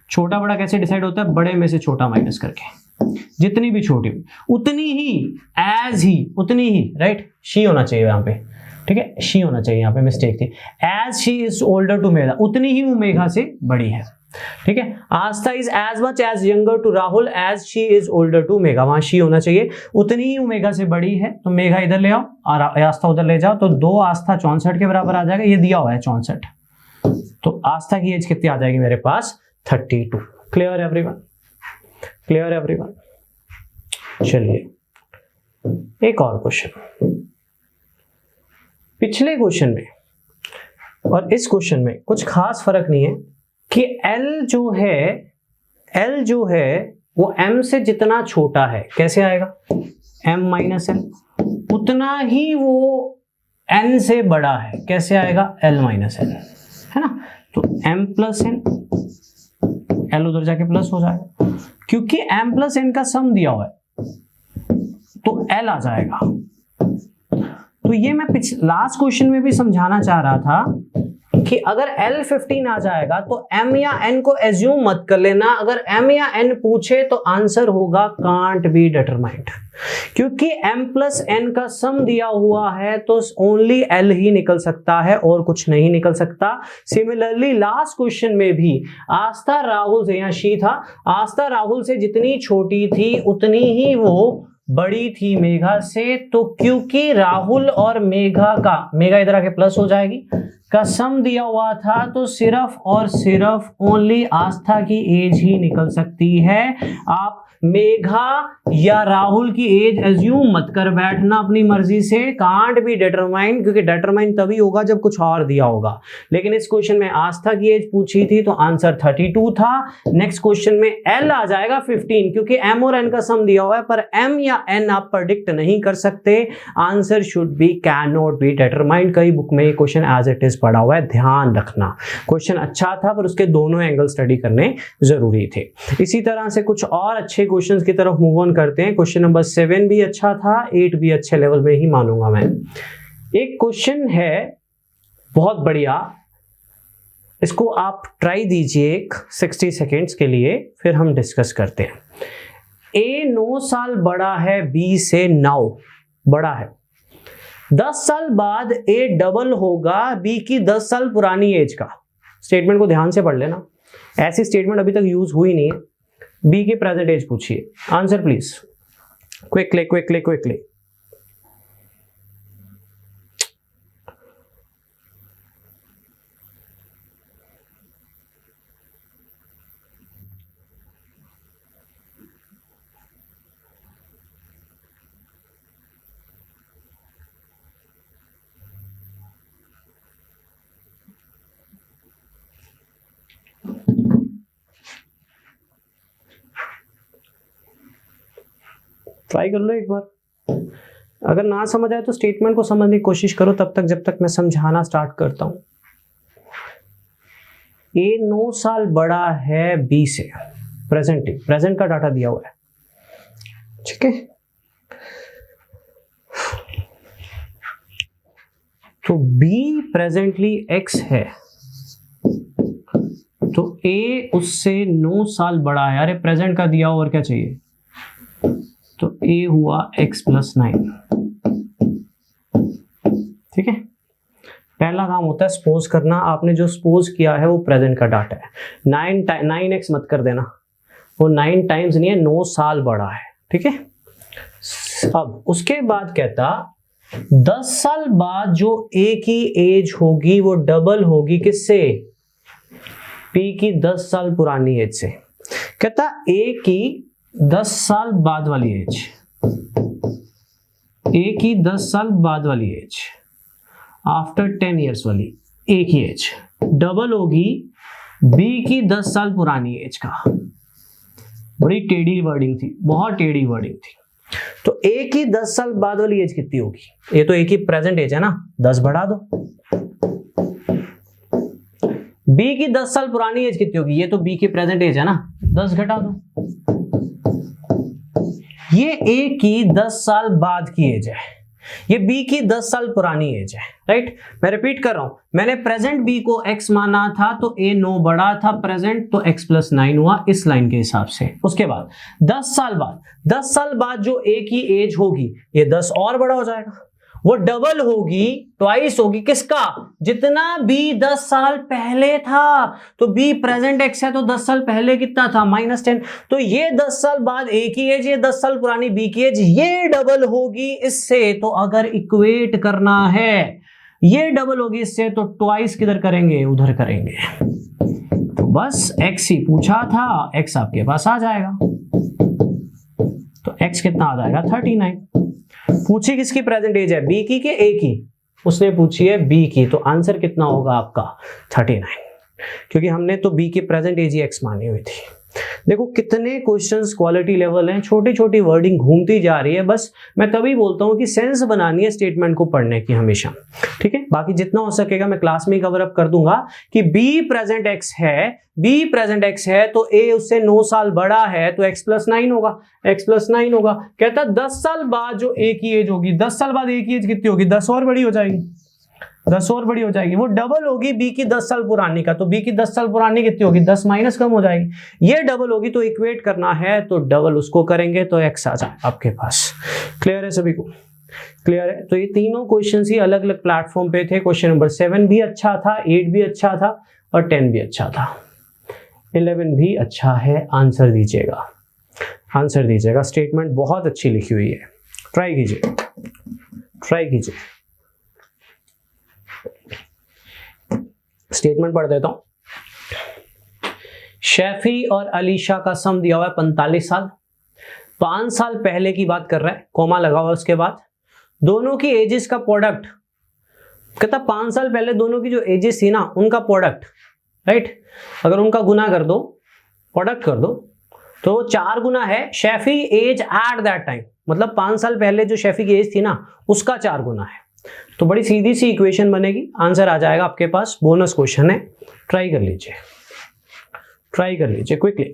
छोटा बड़ा कैसे डिसाइड होता है, बड़े में से छोटा माइनस करके। जितनी भी छोटी उतनी ही, एज ही, उतनी ही, राइट। शी होना चाहिए यहाँ पे, ठीक है, शी होना चाहिए, यहाँ पे मिस्टेक थी। As she is older to Megha, उतनी ही वो मेघा से बड़ी है, ठीक है। Astha is as much as younger to Rahul as she is older to Megha, वहां शी होना चाहिए, उतनी ही वो मेघा से बड़ी है। तो मेघा इधर ले आओ और आस्था उधर ले जाओ, तो 2 आस्था 64 के बराबर आ जाएगा। ये दिया हुआ है 64, तो आस्था की एज कितनी आ जाएगी मेरे पास, 32। Clear everyone, clear everyone. चलिए एक और क्वेश्चन। पिछले क्वेश्चन में और इस क्वेश्चन में कुछ खास फर्क नहीं है कि L जो है वो M से जितना छोटा है, कैसे आएगा, M माइनस L, उतना ही वो N से बड़ा है, कैसे आएगा, L माइनस L, है ना। तो M प्लस N, L उधर जाके प्लस हो जाएगा। क्योंकि M प्लस N का सम दिया हुआ है तो L आ जाएगा। तो ये मैं लास्ट क्वेश्चन में भी समझाना चाह रहा था कि अगर L 15 आ जाएगा तो M या N को एज्यूम मत कर लेना। अगर M या N पूछे तो आंसर होगा कांट बी डिटरमाइंड, क्योंकि M प्लस N का सम दिया हुआ है तो ओनली L ही निकल सकता है और कुछ नहीं निकल सकता। सिमिलरली लास्ट क्वेश्चन में भी आस्था राहुल से, यहाँ शी था, आस्था राहुल से जितनी छोटी थी उतनी ही वो बड़ी थी मेघा से। तो क्योंकि राहुल और मेघा का, मेघा इधर आके प्लस हो जाएगी, का सम दिया हुआ था, तो सिर्फ और सिर्फ ओनली आस्था की एज ही निकल सकती है। आप मेघा या राहुल की एज एज्यूम मत कर बैठना अपनी मर्जी से, कांट बी डिटरमाइंड, क्योंकि डिटरमाइन तभी होगा जब कुछ और दिया होगा। लेकिन इस क्वेश्चन में आस्था की एज पूछी थी तो आंसर 32 था। नेक्स्ट क्वेश्चन में L आ जाएगा 15, क्योंकि M और N का सम दिया हुआ है, पर M या N आप प्रेडिक्ट नहीं कर सकते। Answer should be can not be determined. कई बुक में ये क्वेश्चन एज इट इज पढ़ा हुआ है, ध्यान रखना। क्वेश्चन अच्छा था पर उसके दोनों एंगल स्टडी करने जरूरी थे। इसी तरह से कुछ और अच्छे क्वेश्चंस की तरफ मूव ऑन करते हैं। क्वेश्चन नंबर 7 भी अच्छा था, 8 भी अच्छे लेवल में ही मानूंगा मैं। एक क्वेश्चन है बहुत बढ़िया, इसको आप ट्राई दीजिए 60 सेकेंड्स के लिए, फिर हम डिस्कस करते हैं। A 9 साल बड़ा है B से, 9 बड़ा है। 10 साल बाद A डबल होगा B की 10 साल पुरानी एज का। स्टेटमेंट को ध्यान से पढ़ लेना, ऐसी स्टेटमेंट अभी तक यूज हुई नहीं है। बी की प्रेजेंट एज पूछिए, answer please, quickly quickly quickly. Try कर लो एक बार, अगर ना समझ आए तो स्टेटमेंट को समझने की कोशिश करो तब तक, जब तक मैं समझाना स्टार्ट करता हूं। A 9 साल बड़ा है B से, प्रेजेंट का डाटा दिया हुआ है, ठीक है। तो B प्रेजेंटली X है, तो A उससे 9 साल बड़ा है। अरे प्रेजेंट का दिया और क्या चाहिए, तो A हुआ X + 9, ठीक है। पहला काम होता है सपोज करना, आपने जो सपोज किया है वो प्रेजेंट का डाटा है। 9x मत कर देना, वो 9 टाइम्स नहीं है, 9 साल बड़ा है, ठीक है। अब उसके बाद कहता 10 साल बाद जो ए की एज होगी वो डबल होगी किससे? पी की 10 साल पुरानी एज से। कहता ए की 10 साल बाद वाली एज, ए की 10 साल बाद वाली एज आफ्टर 10 इयर्स वाली ए की एज डबल होगी बी की 10 साल पुरानी एज का। बड़ी टेढ़ी वर्डिंग थी, बहुत टेढ़ी वर्डिंग थी। तो ए की 10 साल बाद वाली एज कितनी होगी? ये तो ए की प्रेजेंट एज है ना, 10 बढ़ा दो। बी की 10 साल पुरानी एज कितनी होगी? ये तो बी की प्रेजेंट एज है ना, 10 घटा दो। ये ए की 10 साल बाद की एज है, ये बी की 10 साल पुरानी एज है, राइट। मैं रिपीट कर रहा हूं, मैंने प्रेजेंट बी को x माना था तो ए 9 बड़ा था प्रेजेंट, तो x + 9 हुआ इस लाइन के हिसाब से। उसके बाद 10 साल बाद जो ए की एज होगी ये 10 और बड़ा हो जाएगा, वो डबल होगी, ट्वाइस होगी किसका? जितना बी 10 साल पहले था। तो बी प्रेजेंट x है तो 10 साल पहले कितना था? -10। तो ये 10 साल बाद ए की एज, ये 10 साल पुरानी बी की एज, ये डबल होगी इससे। तो अगर इक्वेट करना है, ये डबल होगी इससे, तो ट्वाइस किधर करेंगे? उधर करेंगे। तो बस x ही पूछा था, x आपके पास आ जाएगा। तो x कितना आ जाएगा? 39। पूछी किसकी प्रेजेंट एज है? बी की के ए की? उसने पूछी है बी की, तो आंसर कितना होगा आपका? 39, क्योंकि हमने तो बी की प्रेजेंट एज ही एक्स मानी हुई थी। देखो कितने क्वेश्चंस क्वालिटी लेवल हैं, छोटी छोटी वर्डिंग घूमती जा रही है। बस मैं तभी बोलता हूं कि सेंस बनानी है स्टेटमेंट को पढ़ने की हमेशा, ठीक है। बाकी जितना हो सकेगा मैं क्लास में कवर अप कर दूंगा कि बी प्रेजेंट एक्स है, बी प्रेजेंट एक्स है तो ए उससे 9 साल बड़ा है तो x + 9 होगा, x + 9 होगा। कहता 10 साल बाद जो ए की एज होगी, 10 साल बाद ए की एज कितनी होगी? 10 और बड़ी हो जाएगी, 10 और बड़ी हो जाएगी, वो डबल होगी बी की 10 साल पुरानी का। तो बी की 10 साल पुरानी कितनी होगी? 10 माइनस कम हो जाएगी, ये डबल होगी। तो इक्वेट करना है तो डबल उसको करेंगे तो x आ जाए आपके पास। क्लियर है सभी को? क्लियर है? तो ये तीनों क्वेश्चन ही अलग अलग प्लेटफॉर्म पे थे। क्वेश्चन नंबर 7 भी अच्छा था, 8 भी अच्छा था और 10 भी अच्छा था, 11 भी अच्छा है। आंसर दीजिएगा, आंसर दीजिएगा। स्टेटमेंट बहुत अच्छी लिखी हुई है, ट्राई कीजिए, ट्राई कीजिए। स्टेटमेंट पढ़ देता हूं। शैफी और अलीशा का सम दिया हुआ है 45 साल, 5 साल पहले की बात कर रहा है, कॉमा लगा हुआ उसके बाद। दोनों की एजेस का प्रोडक्ट, कहता 5 साल पहले दोनों की जो एजेस थी ना उनका प्रोडक्ट, राइट। अगर उनका गुना कर दो, प्रोडक्ट कर दो, तो 4 गुना है Chaffee as at that time, मतलब 5 साल पहले जो शैफी की एज थी ना उसका 4 गुना है। तो बड़ी सीधी सी इक्वेशन बनेगी, आंसर आ जाएगा आपके पास। बोनस क्वेश्चन है, ट्राई कर लीजिए, ट्राई कर लीजिए क्विकली।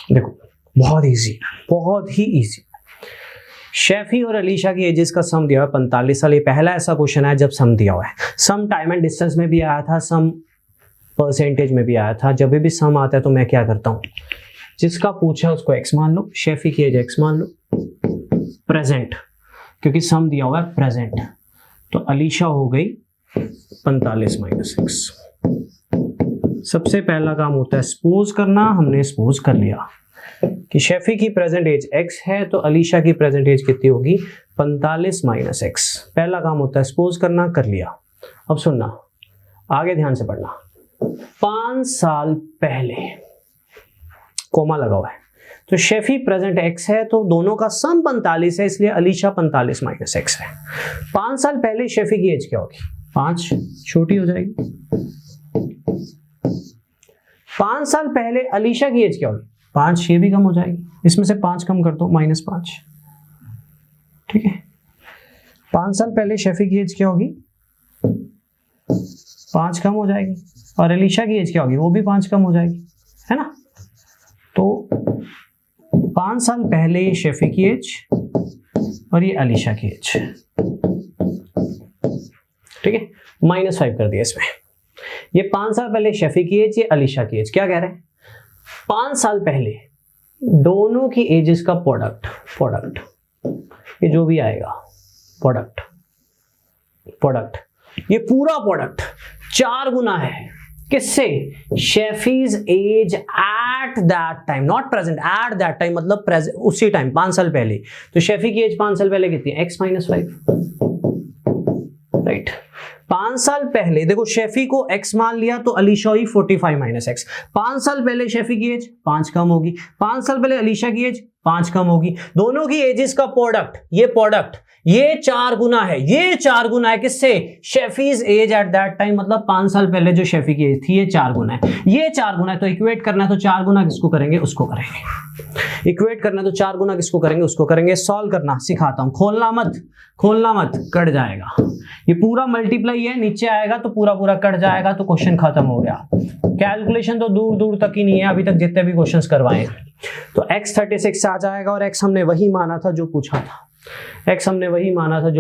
देखो बहुत इजी, बहुत ही इजी। शैफी और अलीशा की एजेस का सम दिया हुआ है 45 साल। ये पहला ऐसा क्वेश्चन है जब सम दिया हुआ है। सम टाइम एंड डिस्टेंस में भी आया था, सम परसेंटेज में भी आया था। जब भी सम आता है तो मैं क्या करता हूं, जिसका पूछा उसको x मान लो, शैफी की एज x मान लो, प्रेजेंट, क्योंकि सम दिया हुआ है प्रेजेंट। तो अलीशा हो गई 45 - x। सबसे पहला काम होता है सपोज करना, हमने सपोज कर लिया कि शैफी की प्रेजेंट एज x है तो अलीशा की प्रेजेंट एज कितनी होगी? 45 - x। पहला काम होता है सपोज करना, कर लिया। अब सुनना, आगे ध्यान से पढ़ना। 5 साल पहले, कोमा लगा हुआ है, तो शैफी प्रेजेंट x है तो दोनों का सम 45 है, इसलिए अलीशा 45 - x है। 5 साल पहले शैफी की एज क्या होगी? 5 छोटी हो जाएगी। 5 साल पहले अलीशा की एज क्या होगी? 5, ये भी कम हो जाएगी, इसमें से 5 कम कर दो, -5। ठीक है, 5 साल पहले शफी की एज क्या होगी, 5 कम हो जाएगी, और अलीशा की एज क्या होगी, वो भी 5 कम हो जाएगी, है ना। तो 5 साल पहले ये शफी की एज और ये अलीशा की एज, ठीक है, -5 कर दिया इसमें। ये 5 साल पहले शफी की एज, ये अलीशा की एज। क्या कह रहे हैं, 5 साल पहले दोनों की एजेस का प्रोडक्ट ये जो भी आएगा, प्रोडक्ट ये पूरा प्रोडक्ट 4 गुना है किससे, शेफीज age at that time, not present, at that time मतलब प्रेजेंट, उसी टाइम 5 साल पहले। तो शेफी की एज 5 साल पहले कितनी है, x - 5, राइट। 5 साल पहले देखो शेफी को x मान लिया तो अलीशा हुई 45 - x। 5 साल पहले शेफी की एज 5 कम होगी, 5 साल पहले अलीशा की एज 5 कम होगी, दोनों की एजेस का प्रोडक्ट ये 4 गुना है, ये 4 गुना है किससे, शेफीज एज एट दैट टाइम, मतलब 5 साल पहले जो शेफी की एज थी ये 4 गुना है, ये 4 गुना है। तो इक्वेट करना है तो 4 गुना किसको करेंगे, उसको करेंगे। इक्वेट करना है तो 4 गुना किसको करेंगे, उसको करेंगे। सॉल्व करना सिखाता हूं, खोलना मत, कट जाएगा। ये पूरा मल्टीप्लाई है, नीचे आएगा तो पूरा कट जाएगा, तो क्वेश्चन खत्म हो गया। कैलकुलेशन तो दूर तक ही नहीं है अभी तक जितने भी क्वेश्चंस करवाए। तो x 36 आ जाएगा, और x हमने वही माना था जो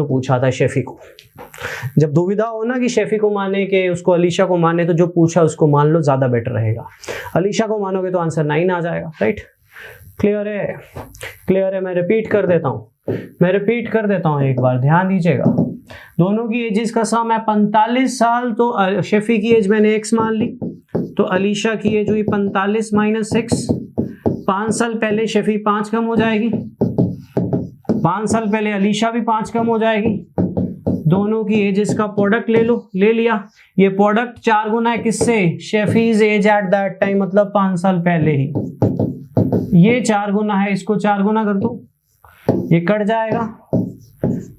पूछा था, शेफी को। जब दुविधा हो ना कि शेफी को माने कि उसको अलीशा को माने, तो जो पूछा उसको मान लो, ज्यादा बेटर रहेगा। अलीशा को मानोगे तो आंसर 9 आ जाएगा, राइट। क्लियर है। मैं रिपीट कर देता हूं एक बार, ध्यान दीजिएगा। दोनों की एजेस का सम है 45 साल, तो शेफी की एज मैंने x मान ली, तो अलीशा की एज हुई 45 - 6। 5 साल पहले शेफी 5 कम हो जाएगी, 5 साल पहले अलीशा भी 5 कम हो जाएगी, दोनों की एजेस का प्रोडक्ट ले लिया। ये प्रोडक्ट 4 गुना है किससे, शेफीज एज एट दैट टाइम, मतलब 5 साल पहले ही। ये 4 गुना है, इसको 4 गुना कर दो, ये कट जाएगा,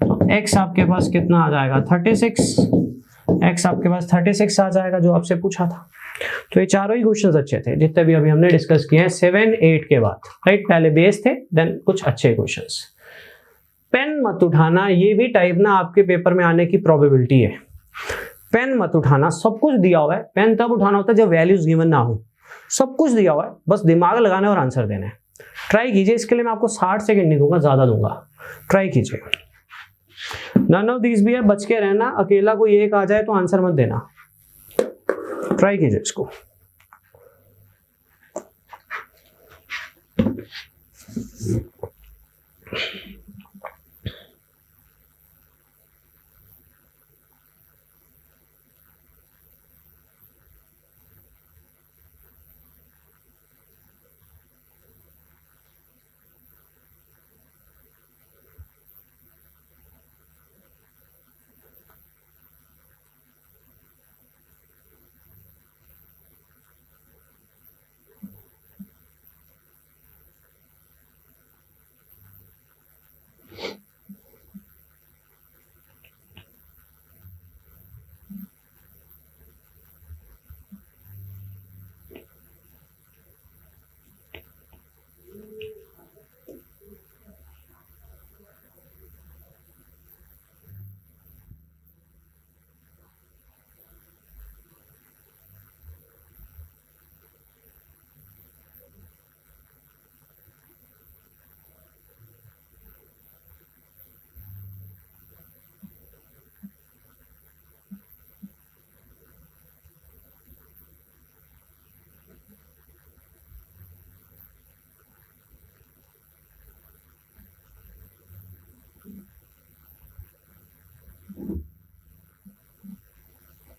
तो x आपके पास कितना आ जाएगा, 36। x आपके पास 36 आ जाएगा जो आपसे पूछा था। तो ये चारों ही क्वेश्चंस अच्छे थे जितने भी अभी हमने डिस्कस किए हैं 7, 8 के बाद, राइट। पहले बेस थे, देन कुछ अच्छे क्वेश्चंस। पेन मत उठाना, ये भी टाइप ना आपके पेपर में आने की प्रोबेबिलिटी है। पेन मत उठाना, सब कुछ दिया हुआ है। पेन तब उठाना होता है जब वैल्यूज गिवन ना हो, सब कुछ दिया हुआ है, बस दिमाग लगाना है और आंसर देना है। ट्राई कीजिए, इसके लिए मैं आपको 60 सेकंड नहीं दूंगा, ज्यादा दूंगा, ट्राई कीजिए। नन ऑफ दीज भी है, बच के रहना, अकेला कोई एक आ जाए तो आंसर मत देना, ट्राई कीजिए इसको।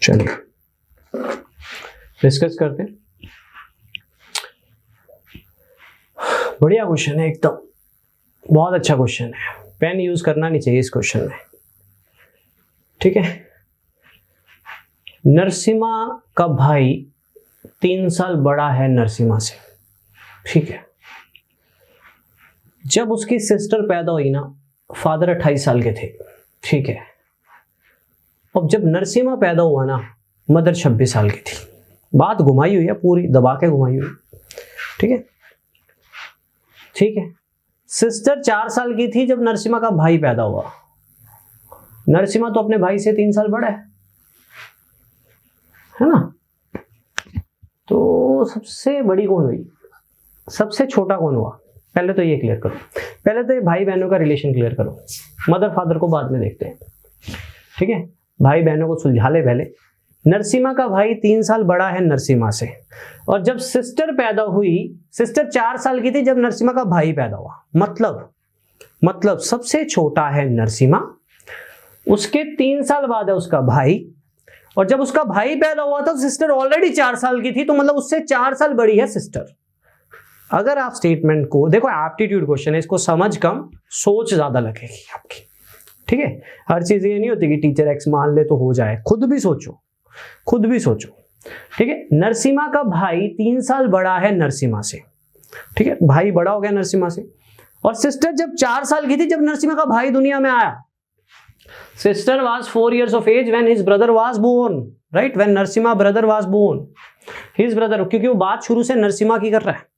चलिए डिस्कस करते हैं। बढ़िया क्वेश्चन है एकदम, बहुत अच्छा क्वेश्चन है। पेन यूज करना नहीं चाहिए इस क्वेश्चन में, ठीक है। नरसिम्हा का भाई 3 साल बड़ा है नरसिम्हा से, ठीक है। जब उसकी सिस्टर पैदा हुई ना, फादर 28 साल के थे, ठीक है। अब जब नरसिम्हा पैदा हुआ ना, मदर 26 साल की थी। बात घुमाई हुई है पूरी, दबा के घुमाई हुई, ठीक है। ठीक है, सिस्टर 4 साल की थी जब नरसिम्हा का भाई पैदा हुआ। नरसिम्हा तो अपने भाई से 3 साल बड़ा है ना। तो सबसे बड़ी कौन हुई, सबसे छोटा कौन हुआ, पहले तो ये क्लियर करो, पहले तो ये भाई बहनों का रिलेशन क्लियर करो, मदर फादर को बाद में देखते हैं, ठीक है। भाई बहनों को सुलझा ले पहले। नरसिम्हा का भाई 3 साल बड़ा है नरसिम्हा से, और जब सिस्टर पैदा हुई, सिस्टर 4 साल की थी जब नरसिम्हा का भाई पैदा हुआ। मतलब सबसे छोटा है नरसिम्हा, उसके 3 साल बाद है उसका भाई, और जब उसका भाई पैदा हुआ था सिस्टर ऑलरेडी 4 साल की थी, तो मतलब उससे 4 साल बड़ी है सिस्टर। अगर आप स्टेटमेंट को देखो, एप्टीट्यूड क्वेश्चन है, इसको समझ कम सोच ज्यादा लगेगी आपकी, ठीक है। हर चीज ये नहीं होती कि टीचर एक्स मान ले तो हो जाए, खुद भी सोचो, ठीक है। नरसिम्हा का भाई 3 साल बड़ा है नरसिम्हा से, ठीक है, भाई बड़ा हो गया नरसिम्हा से। और सिस्टर जब 4 साल की थी जब नरसिम्हा का भाई दुनिया में आया। Sister was 4 years of age when his brother was born, right? When Narasimha brother was born, his brother, क्योंकि वो बात शुरू से नरसिम्हा की कर रहा है।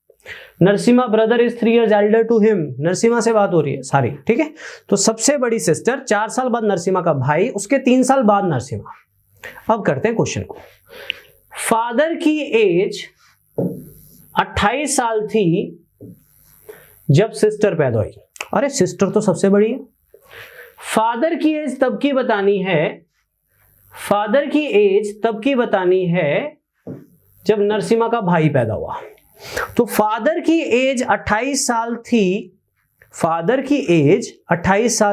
Narasimha brother is 3 years elder to him, Narasimha से बात हो रही है सारी, ठीक है। तो सबसे बड़ी सिस्टर, 4 साल बाद नरसिम्हा का भाई, उसके 3 साल बाद नरसिम्हा। अब करते हैं क्वेश्चन को। फादर की एज 28 साल थी जब सिस्टर पैदा हुई। अरे सिस्टर तो सबसे बड़ी है। फादर की एज तब की बतानी है जब नरसिम्हा का भाई पैदा हुआ। तो फादर की एज 28 साल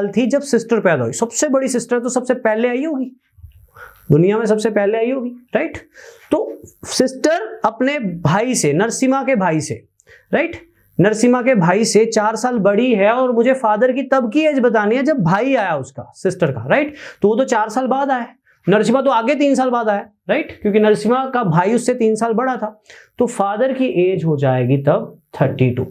थी जब सिस्टर पैदा हुई। सबसे बड़ी सिस्टर तो सबसे पहले आई होगी, दुनिया में सबसे पहले आई होगी, राइट। तो सिस्टर अपने भाई से, नरसिम्हा के भाई से, राइट, नरसिम्हा के भाई से 4 साल बड़ी है, और मुझे फादर की तब की एज बतानी है जब भाई आया उसका, सिस्टर का, राइट। तो वो तो 4 साल बाद आया, नरसिम्हा तो आगे 3 साल बाद आया, राइट, क्योंकि नरसिम्हा का भाई उससे 3 साल बड़ा था। तो फादर की एज हो जाएगी तब 32।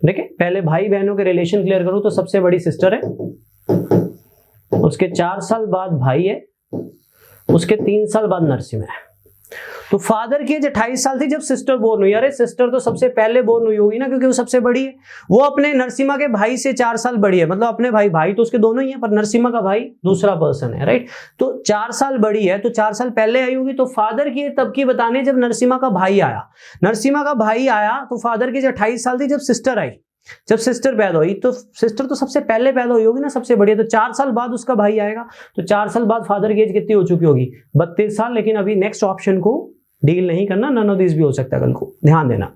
देखिए, पहले भाई बहनों के रिलेशन क्लियर करूं तो सबसे बड़ी सिस्टर है, उसके 4 साल बाद भाई है, उसके 3 साल बाद नरसिम्हा है। तो फादर की एज 28 साल थी जब सिस्टर बोर्न हुई। अरे सिस्टर तो सबसे पहले बोर्न हुई होगी ना, क्योंकि वो सबसे बड़ी है। वो अपने नरसिम्हा के भाई से 4 साल बड़ी है, मतलब अपने भाई तो उसके दोनों ही है, पर नरसिम्हा का भाई दूसरा पर्सन है, राइट। तो 4 साल बड़ी है, तो 4 साल पहले आई होगी। तो फादर की एज तब की बतानी है जब नरसिम्हा का भाई आया। नरसिम्हा का भाई आया तो फादर की एज 28 साल थी जब सिस्टर आई। जब सिस्टर पैदा हुई तो सिस्टर तो सबसे पहले पैदा हुई होगी ना, सबसे बड़ी है। तो 4 साल बाद उसका भाई आएगा, तो 4 साल बाद फादर की एज कितनी हो चुकी होगी? 32 साल। लेकिन अभी नेक्स्ट ऑप्शन को डील नहीं करना, नन ऑफ दिस भी हो सकता है कल को, ध्यान देना।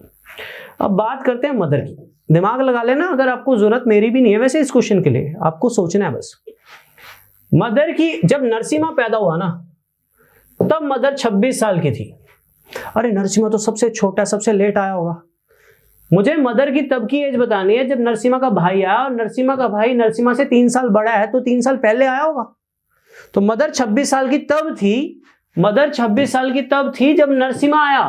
अब बात करते हैं मदर की। दिमाग लगा लेना, अगर आपको जरूरत मेरी भी नहीं है वैसे इस क्वेश्चन के लिए, आपको सोचना है बस। मदर की, जब नरसिम्हा पैदा हुआ ना तब मदर 26 साल की थी। अरे नरसिम्हा तो सबसे छोटा, सबसे लेट आया होगा। मुझे मदर की तब की एज बतानी है जब नरसिम्हा का भाई आया, और नरसिम्हा का भाई नरसिम्हा से 3 साल बड़ा है, तो 3 साल पहले आया होगा। तो मदर 26 साल की तब थी, मदर 26 साल की तब थी जब नरसिम्हा आया,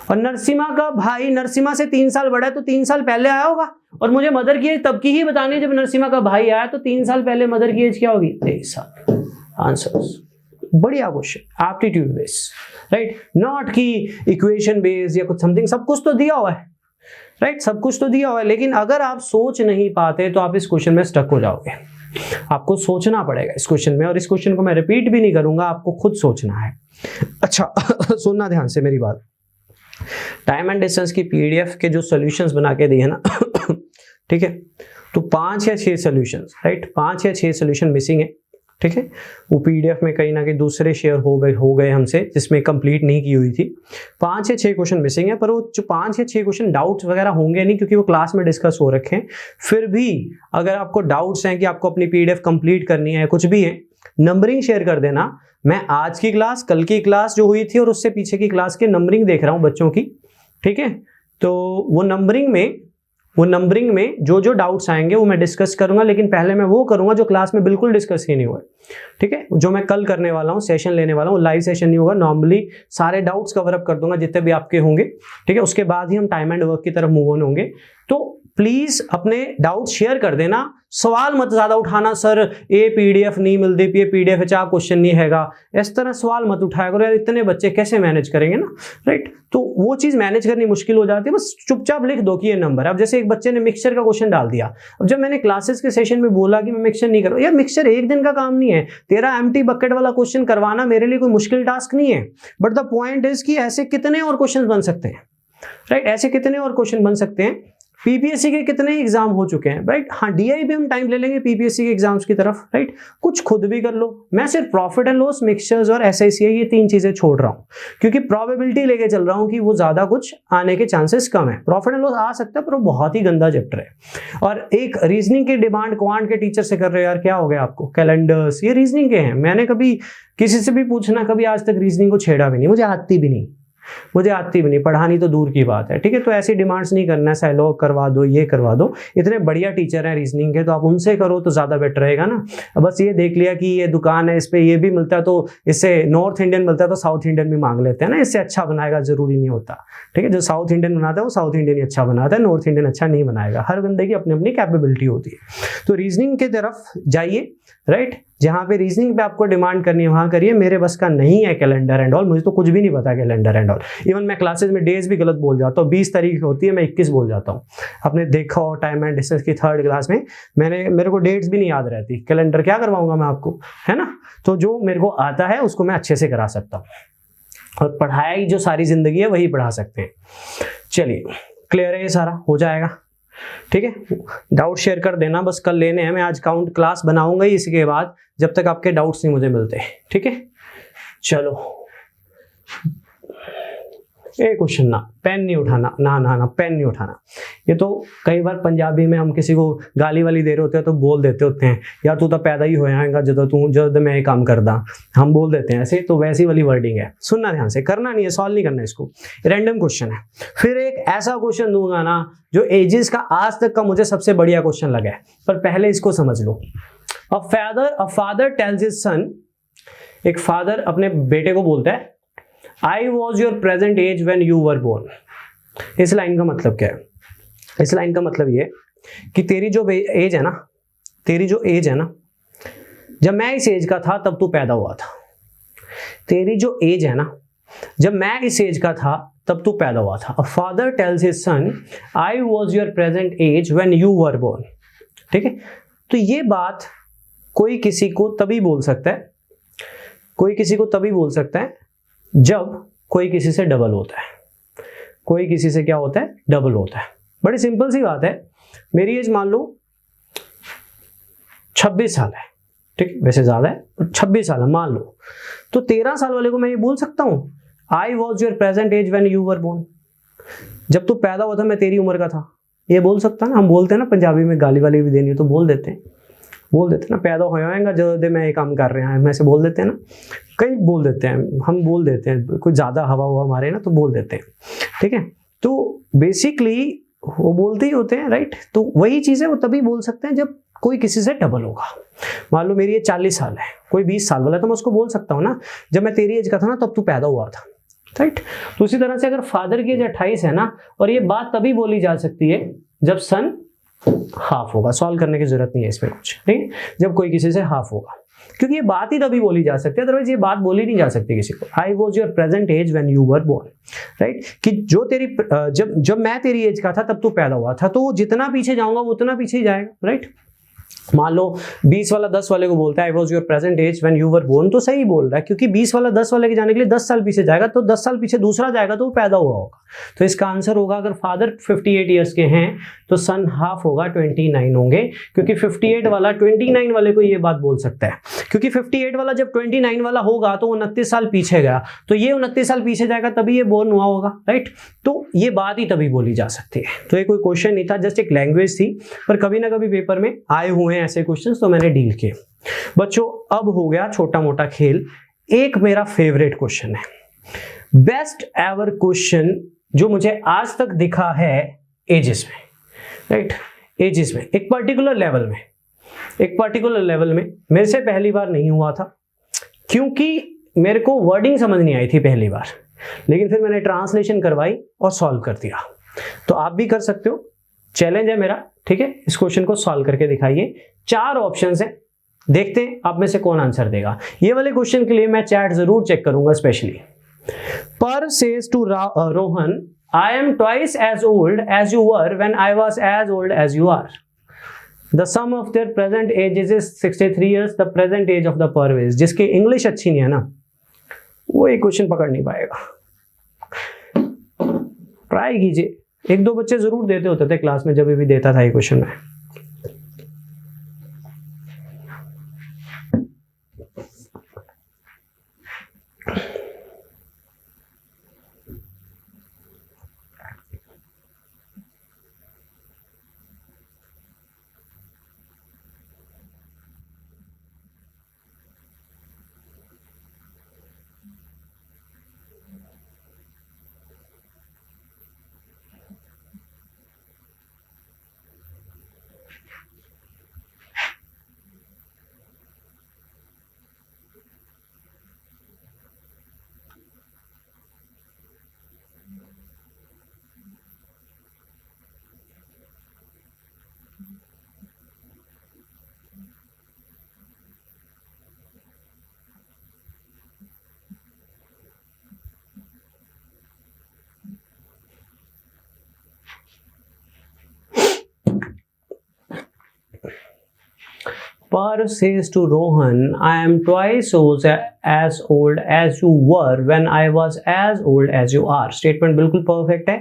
और नरसिम्हा का भाई नरसिम्हा से 3 साल बड़ा है, तो 3 साल पहले आया होगा। और मुझे मदर की एज तब की ही बतानी है जब नरसिम्हा का भाई आया, तो 3 साल पहले मदर की एज क्या होगी? 23 साल। आंसर्स बढ़िया question, aptitude base, right, not की इक्वेशन बेस या कुछ समथिंग। सब कुछ तो दिया हुआ है, राइट, सब कुछ तो दिया हुआ है। लेकिन अगर आप सोच नहीं पाते तो आप इस क्वेश्चन में स्टक हो जाओगे। आपको सोचना पड़ेगा इस क्वेश्चन में, और इस क्वेश्चन को मैं रिपीट भी नहीं करूंगा, आपको खुद सोचना है। अच्छा सुनना ध्यान से मेरी बात। टाइम एंड डिस्टेंस की पीडीएफ के जो सॉल्यूशंस बना के दिए ना ठीक है, तो 5 या 6 सॉल्यूशंस, राइट, 5 या 6 सॉल्यूशन मिसिंग है, ठीक है। वो पीडीएफ में कहीं ना कहीं दूसरे शेयर हो गए हमसे, जिसमें कंप्लीट नहीं की हुई थी। 5 या 6 क्वेश्चन मिसिंग है, पर वो जो 5 या 6 क्वेश्चन डाउट्स वगैरह होंगे नहीं, क्योंकि वो क्लास में डिस्कस हो रखे हैं। फिर भी अगर आपको डाउट्स हैं कि आपको अपनी पीडीएफ कंप्लीट करनी है, कुछ भी है, नंबरिंग शेयर कर देना। मैं आज की क्लास, कल की क्लास जो हुई थी और उससे पीछे की क्लास की नंबरिंग देख रहा हूँ बच्चों की, ठीक है। तो वो नंबरिंग में जो जो डाउट्स आएंगे वो मैं डिस्कस करूंगा, लेकिन पहले मैं वो करूंगा जो क्लास में बिल्कुल डिस्कस ही नहीं हुआ, ठीक है। जो मैं कल करने वाला हूँ, सेशन लेने वाला हूँ, लाइव सेशन नहीं होगा, नॉर्मली सारे डाउट्स कवर अप कर दूंगा जितने भी आपके होंगे, ठीक है। उसके बाद ही हम टाइम एंड वर्क की तरफ मूव ऑन होंगे। तो प्लीज अपने डाउट शेयर कर देना, सवाल मत ज्यादा उठाना, सर ये पीडीएफ नहीं मिलती, ये पीडीएफ क्वेश्चन नहीं हैगा, इस तरह सवाल मत उठाया करो यार, इतने बच्चे कैसे मैनेज करेंगे ना, राइट। तो वो चीज मैनेज करनी मुश्किल हो जाती है, बस चुपचाप लिख दो कि ये नंबर। अब जैसे एक बच्चे ने मिक्सचर का क्वेश्चन डाल दिया, अब जब मैंने क्लासेस के सेशन में बोला कि मैं मिक्सचर नहीं करूँ, यार मिक्सचर एक दिन का काम नहीं है, तेरा एम्प्टी बकेट वाला क्वेश्चन करवाना मेरे लिए कोई मुश्किल टास्क नहीं है, बट द पॉइंट इज कि ऐसे कितने और क्वेश्चन बन सकते हैं, राइट, ऐसे कितने और क्वेश्चन बन सकते हैं। पीपीएससी के कितने एग्जाम हो चुके हैं, राइट। हाँ, डीआई भी हम टाइम ले लेंगे पीपीएससी के एग्जाम्स की तरफ, राइट। कुछ खुद भी कर लो, मैं सिर्फ प्रॉफिट एंड लॉस, मिक्सचर्स और एसआईसीआई ये 3 चीजें छोड़ रहा हूं, क्योंकि प्रोबेबिलिटी लेके चल रहा हूं कि वो ज्यादा कुछ आने के चांसेस कम है। प्रॉफिट एंड लॉस आ सकता है पर वो बहुत ही गंदा चैप्टर है। और एक रीजनिंग की डिमांड क्वांट के टीचर से कर रहे हो, यार क्या हो गया आपको, कैलेंडर्स ये रीजनिंग के हैं। मैंने कभी किसी से भी पूछना, कभी आज तक रीजनिंग को छेड़ा भी नहीं, मुझे आती भी नहीं, पढ़ानी तो दूर की बात है, ठीक है। तो ऐसी डिमांड्स नहीं करना, साइलॉग करवा दो, ये करवा दो, इतने बढ़िया टीचर हैं रीजनिंग के, तो आप उनसे करो तो ज्यादा बेटर रहेगा ना। बस ये देख लिया कि ये दुकान है, इस पे ये भी मिलता है, तो इससे नॉर्थ इंडियन मिलता है तो साउथ इंडियन भी मांग लेते हैं ना, इससे अच्छा बनाएगा जरूरी नहीं होता, ठीक है। जो साउथ इंडियन बनाता है वो साउथ इंडियन ही अच्छा बनाता है, नॉर्थ इंडियन अच्छा नहीं बनाएगा। हर बंदे की अपनी अपनी कैपेबिलिटी होती है। तो रीजनिंग की तरफ जाइए, राइट, जहां पे रीजनिंग पे आपको डिमांड करनी है वहां करिए। मेरे बस का नहीं है कैलेंडर एंड ऑल, मुझे तो कुछ भी नहीं पता कैलेंडर एंड ऑल। इवन मैं क्लासेस में डेज भी गलत बोल जाता हूँ, 20 तारीख होती है मैं 21 बोल जाता हूँ। आपने देखा हो टाइम एंड डिस्टेंस की 3rd क्लास में मेरे को डेट्स भी नहीं याद रहती, कैलेंडर क्या करवाऊंगा मैं आपको, है ना। तो जो मेरे को आता है उसको मैं अच्छे से करा सकता हूँ, और पढ़ाई जो सारी जिंदगी है वही पढ़ा सकते हैं। चलिए, क्लियर है, ये सारा हो जाएगा, ठीक है। डाउट शेयर कर देना, बस कल लेने हैं, मैं आज काउंट क्लास बनाऊंगा ही इसके बाद, जब तक आपके डाउट्स नहीं मुझे मिलते, ठीक है। चलो, एक क्वेश्चन ना, पेन नहीं उठाना, ना पेन नहीं उठाना। ये तो कई बार पंजाबी में हम किसी को गाली वाली दे रहे होते हैं तो बोल देते होते हैं, यार तू तो पैदा ही होएगा जब मैं ये काम करदा, हम बोल देते हैं ऐसे, तो वैसी वाली वर्डिंग है। सुनना ध्यान से, करना नहीं है, सॉल्व नहीं करना इसको, रैंडम क्वेश्चन है। फिर एक ऐसा क्वेश्चन दूंगा ना जो एजेस का आज तक का मुझे सबसे बढ़िया क्वेश्चन लगा है, पर पहले इसको समझ लो। A father tells his son, एक फादर अपने बेटे को बोलता है, I was your present age when you were born। इस लाइन का मतलब क्या है? इस लाइन का मतलब ये कि तेरी जो एज है ना, जब मैं इस एज का था तब तू पैदा हुआ था। तेरी जो एज है ना, जब मैं इस एज का था तब तू पैदा हुआ था। A father tells his son, I was your present age when you were born। ठीक है, तो ये बात कोई किसी को तभी बोल सकता है जब कोई किसी से डबल होता है। कोई किसी से क्या होता है? डबल होता है। बड़ी सिंपल सी बात है, मेरी एज मान लो 26 साल है, ठीक, वैसे ज्यादा है पर 26 साल है मान लो, तो 13 साल वाले को मैं ये बोल सकता हूं, I was your present age when you were born. जब तू पैदा हुआ था मैं तेरी उम्र का था, ये बोल सकता ना। हम बोलते हैं ना पंजाबी में गाली वाली भी देनी है तो बोल देते हैं ना, पैदा होएगा जो मैं ये काम कर रहा है, ऐसे बोल देते हैं ना, कई बोल देते हैं, हम बोल देते हैं, कोई ज्यादा हवा हुआ हमारे ना तो बोल देते हैं, ठीक है। तो बेसिकली वो बोलते ही होते हैं, राइट। तो वही चीज है, वो तभी बोल सकते हैं जब कोई किसी से डबल होगा। मान लो मेरी एज 40 साल है, कोई 20 साल वाला, तो मैं उसको बोल सकता हूँ ना, जब मैं तेरी एज का था ना तब तू पैदा हुआ था, राइट। तो उसी तरह से अगर फादर की एज 28 है ना, और ये बात तभी बोली जा सकती है जब सन हाफ होगा। सॉल्व करने की जरूरत नहीं है इसमें कुछ, ठीक है, जब कोई किसी से हाफ होगा, क्योंकि ये बात ही तभी बोली जा सकती है, अदरवाइज ये बात बोली नहीं जा सकती किसी को। I was your present age when you were born, right, कि जो तेरी जब मैं तेरी एज का था तब तू पैदा हुआ था, तो जितना पीछे जाऊंगा वो उतना पीछे ही जाएगा, राइट। मान लो 20 वाला 10 वाले को बोलता है I was your present age when you were born, तो सही बोल रहा है, क्योंकि 20 वाला 10 वाले के जाने के लिए 10 साल पीछे जाएगा, तो 10 साल पीछे दूसरा जाएगा तो वो पैदा हुआ होगा। तो इसका आंसर होगा, अगर फादर 58 ईयर्स के हैं तो सन हाफ होगा, 29 होंगे, क्योंकि 58 वाला 29 वाले को ये बात बोल सकता है, क्योंकि 58 वाला जब 29 वाला होगा तो 29 साल पीछे गया, तो ये 29 साल पीछे जाएगा तभी ये बोर्न हुआ होगा, राइट। तो ये बात ही तभी बोली जा सकती है। तो ये कोई क्वेश्चन नहीं था, जस्ट एक लैंग्वेज थी, पर कभी ना कभी पेपर में आए हुए हैं ऐसे क्वेश्चन, तो मैंने डील किए। बच्चों अब हो गया छोटा मोटा खेल, एक मेरा फेवरेट क्वेश्चन है, बेस्ट एवर क्वेश्चन जो मुझे आज तक दिखा है एजेस में, राइट, एजेस में, एक पर्टिकुलर लेवल में मेरे से पहली बार नहीं हुआ था, क्योंकि मेरे को वर्डिंग समझ नहीं आई थी पहली बार, लेकिन फिर मैंने ट्रांसलेशन करवाई और सॉल्व कर दिया। तो आप भी कर सकते हो, चैलेंज है मेरा, ठीक है, इस क्वेश्चन को सॉल्व करके दिखाइए। 4 ऑप्शंस हैं, देखते हैं आप में से कौन आंसर देगा। ये वाले क्वेश्चन के लिए मैं चैट जरूर चेक करूंगा specially. Parv says to Rohan, I am twice as old as you were when I was as old as you are. The sum of their present ages is 63 years, the present age of the Parv is. जिसकी English अच्छी नहीं है ना, वो ये question पकड़ नहीं पाएगा। ट्राई कीजिए, 1-2 बच्चे जरूर देते होते थे क्लास में, जब भी देता था ये क्वेश्चन में। Per says to Rohan, I am twice as old as you were when I was as old as you are. Statement बिल्कुल परफेक्ट है।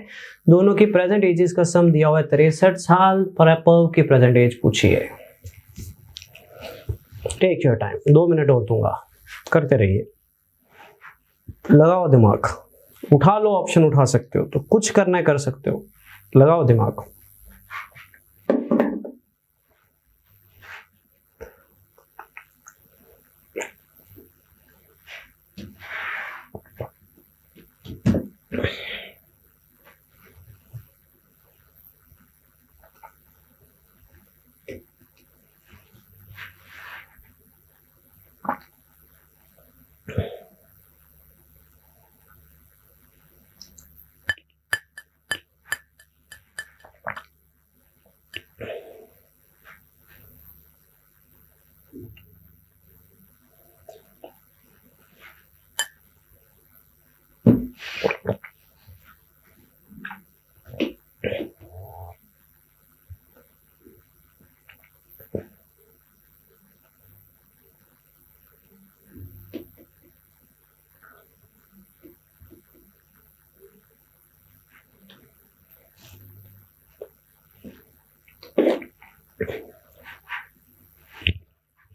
दोनों की प्रेजेंट एजेस का सम दिया हुआ है 63 साल। पर पर्व की प्रेजेंट एज पूछिए। टेक योर टाइम, 2 मिनट और दूंगा, करते रहिए, लगाओ दिमाग, उठा लो, ऑप्शन उठा सकते हो तो, कुछ करना है कर सकते हो, लगाओ दिमाग।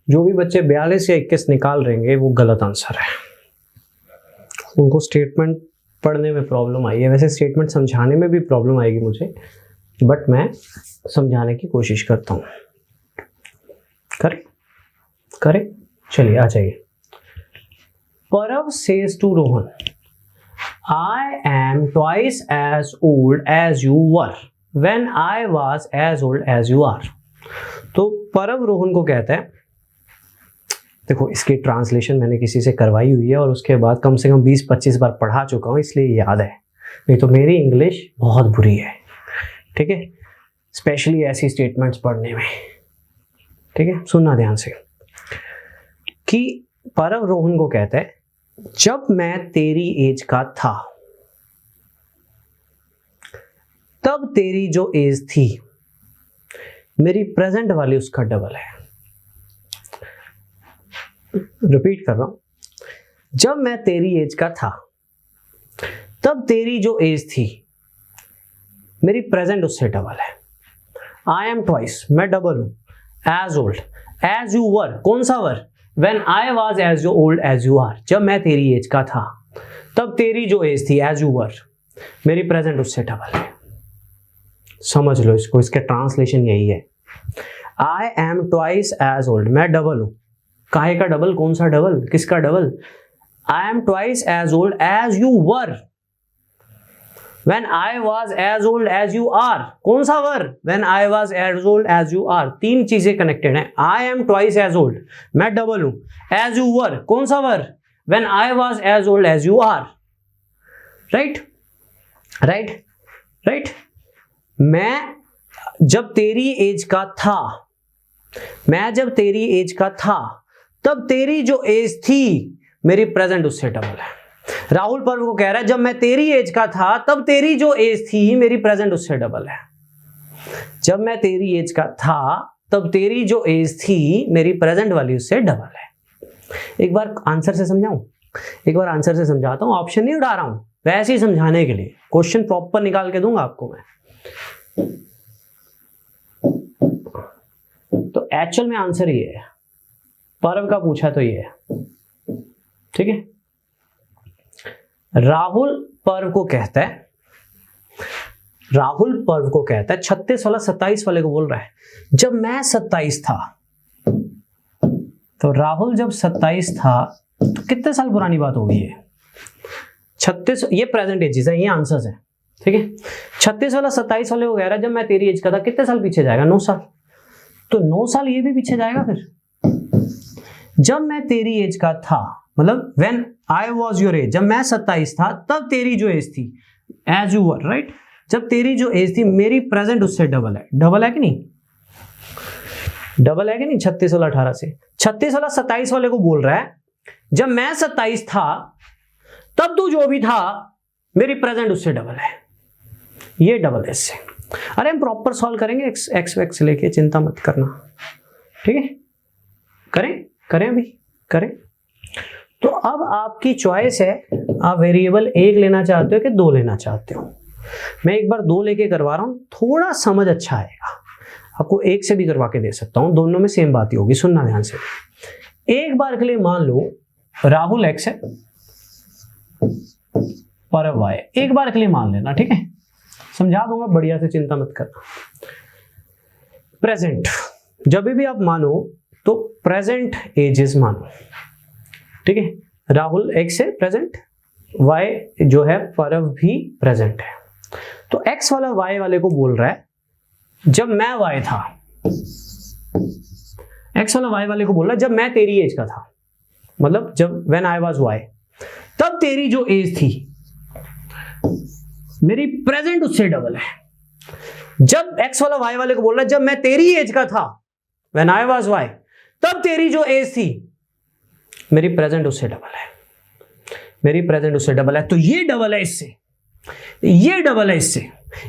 जो भी बच्चे 42 या 21 निकाल रहेंगे वो गलत आंसर है। उनको स्टेटमेंट पढ़ने में प्रॉब्लम आई है। वैसे स्टेटमेंट समझाने में भी प्रॉब्लम आएगी मुझे, बट मैं समझाने की कोशिश करता हूँ। करे चलिए, आ जाइए। Parv says to Rohan, I am twice as old as you were when I was as old as you are. तो परव रोहन को कहता है, देखो इसकी ट्रांसलेशन मैंने किसी से करवाई हुई है और उसके बाद कम से कम 20-25 बार पढ़ा चुका हूँ, इसलिए याद है, नहीं तो मेरी इंग्लिश बहुत बुरी है, ठीक है, स्पेशली ऐसी स्टेटमेंट्स पढ़ने में, ठीक है। सुनना ध्यान से कि परव रोहन को कहता है, जब मैं तेरी एज का था तब तेरी जो एज थी मेरी प्रेजेंट वाली उसका डबल है। रिपीट कर रहा हूं, जब मैं तेरी एज का था तब तेरी जो एज थी मेरी प्रेजेंट उससे डबल है। आई एम ट्वाइस, मैं डबल हूं, as old as you were, कौन सा were, when I was as old as you are, जब मैं तेरी एज का था तब तेरी जो एज थी एज यू वर मेरी प्रेजेंट उससे डबल है। समझ लो इसको, इसके ट्रांसलेशन यही है। I am twice as old, मैं डबल हूं, काहे का डबल, कौन सा डबल, किसका double, I am twice as old as you were when I was as old as you are, कौन सा were, when I was as old as you are. 3 चीजें कनेक्टेड हैं। I am twice as old, मैं double हूं, as you were, कौन सा were, when I was as old as you are. Right right right. मैं जब तेरी as का था, मैं जब तेरी एज का था तब तेरी जो एज थी मेरी प्रेजेंट उससे डबल है। राहुल पर्व को कह रहा है जब मैं तेरी एज का था तब तेरी जो एज थी मेरी प्रेजेंट उससे डबल है। जब मैं तेरी एज का था तब तेरी जो एज थी मेरी प्रेजेंट वाली उससे डबल है। एक बार आंसर से समझाऊं, एक बार आंसर से समझाता हूं, ऑप्शन नहीं उठा रहा हूं, वैसे ही समझाने के लिए क्वेश्चन प्रॉपर निकाल के दूंगा आपको मैं। तो एक्चुअल में आंसर ये है, पर्व का पूछा तो ये है, ठीक है। राहुल पर्व को कहता है, राहुल पर्व को कहता है 36 वाला 27 वाले को बोल रहा है जब मैं 27 था, तो राहुल जब 27 था तो कितने साल पुरानी बात होगी ये? 36, ये प्रेजेंट एजेस है, ये आंसर्स है, ठीक है। 36 वाला 27 वाले को कह रहा है जब मैं तेरी एज का था, कितने साल पीछे जाएगा? 9 साल। तो 9 साल ये भी पीछे जाएगा। फिर जब मैं तेरी एज का था मतलब when I was your age, जब मैं 27 था तब तेरी जो एज थी, एज यू वर, राइट, जब तेरी जो एज थी मेरी प्रेजेंट उससे डबल है। डबल है कि नहीं? डबल है कि नहीं? 36 वाला 18 से। 36 वाला 27 वाले को बोल रहा है जब मैं 27 था तब तू जो भी था मेरी प्रेजेंट उससे डबल है। ये डबल है इससे। अरे हम प्रॉपर सॉल्व करेंगे, एक्स वैक्स लेके, चिंता मत करना, ठीक है। करें अभी करें। तो अब आपकी चॉइस है, आप वेरिएबल 1 लेना चाहते हो कि 2 लेना चाहते हो। मैं एक बार 2 लेके करवा रहा हूं, थोड़ा समझ अच्छा आएगा। आपको 1 से भी करवा के दे सकता हूं, दोनों में सेम बात ही होगी। सुनना ध्यान से। एक बार के लिए मान लो राहुल एक्स है, पर्व वाई, एक बार के लिए मान लेना, ठीक है। समझा दूंगा बढ़िया से, चिंता मत करना। प्रेजेंट जब भी आप मानो तो प्रेजेंट एजेस मानो, ठीक है। राहुल एक्स है प्रेजेंट, वाई जो है पर्व भी प्रेजेंट है। तो एक्स वाला वाई वाले को बोल रहा है जब मैं वाई था, एक्स वाला वाई वाले को बोल रहा है जब मैं तेरी एज का था, मतलब जब व्हेन आई वाज वाई, तब तेरी जो एज थी मेरी प्रेजेंट उससे डबल है। जब एक्स वाला वाई वाले को बोल रहा है जब मैं तेरी एज का था, व्हेन आई वाज वाई, तब तेरी जो एज थी मेरी प्रेजेंट उससे डबल है। मेरी प्रेजेंट उससे डबल है। तो ये डबल है इससे, ये डबल है इससे।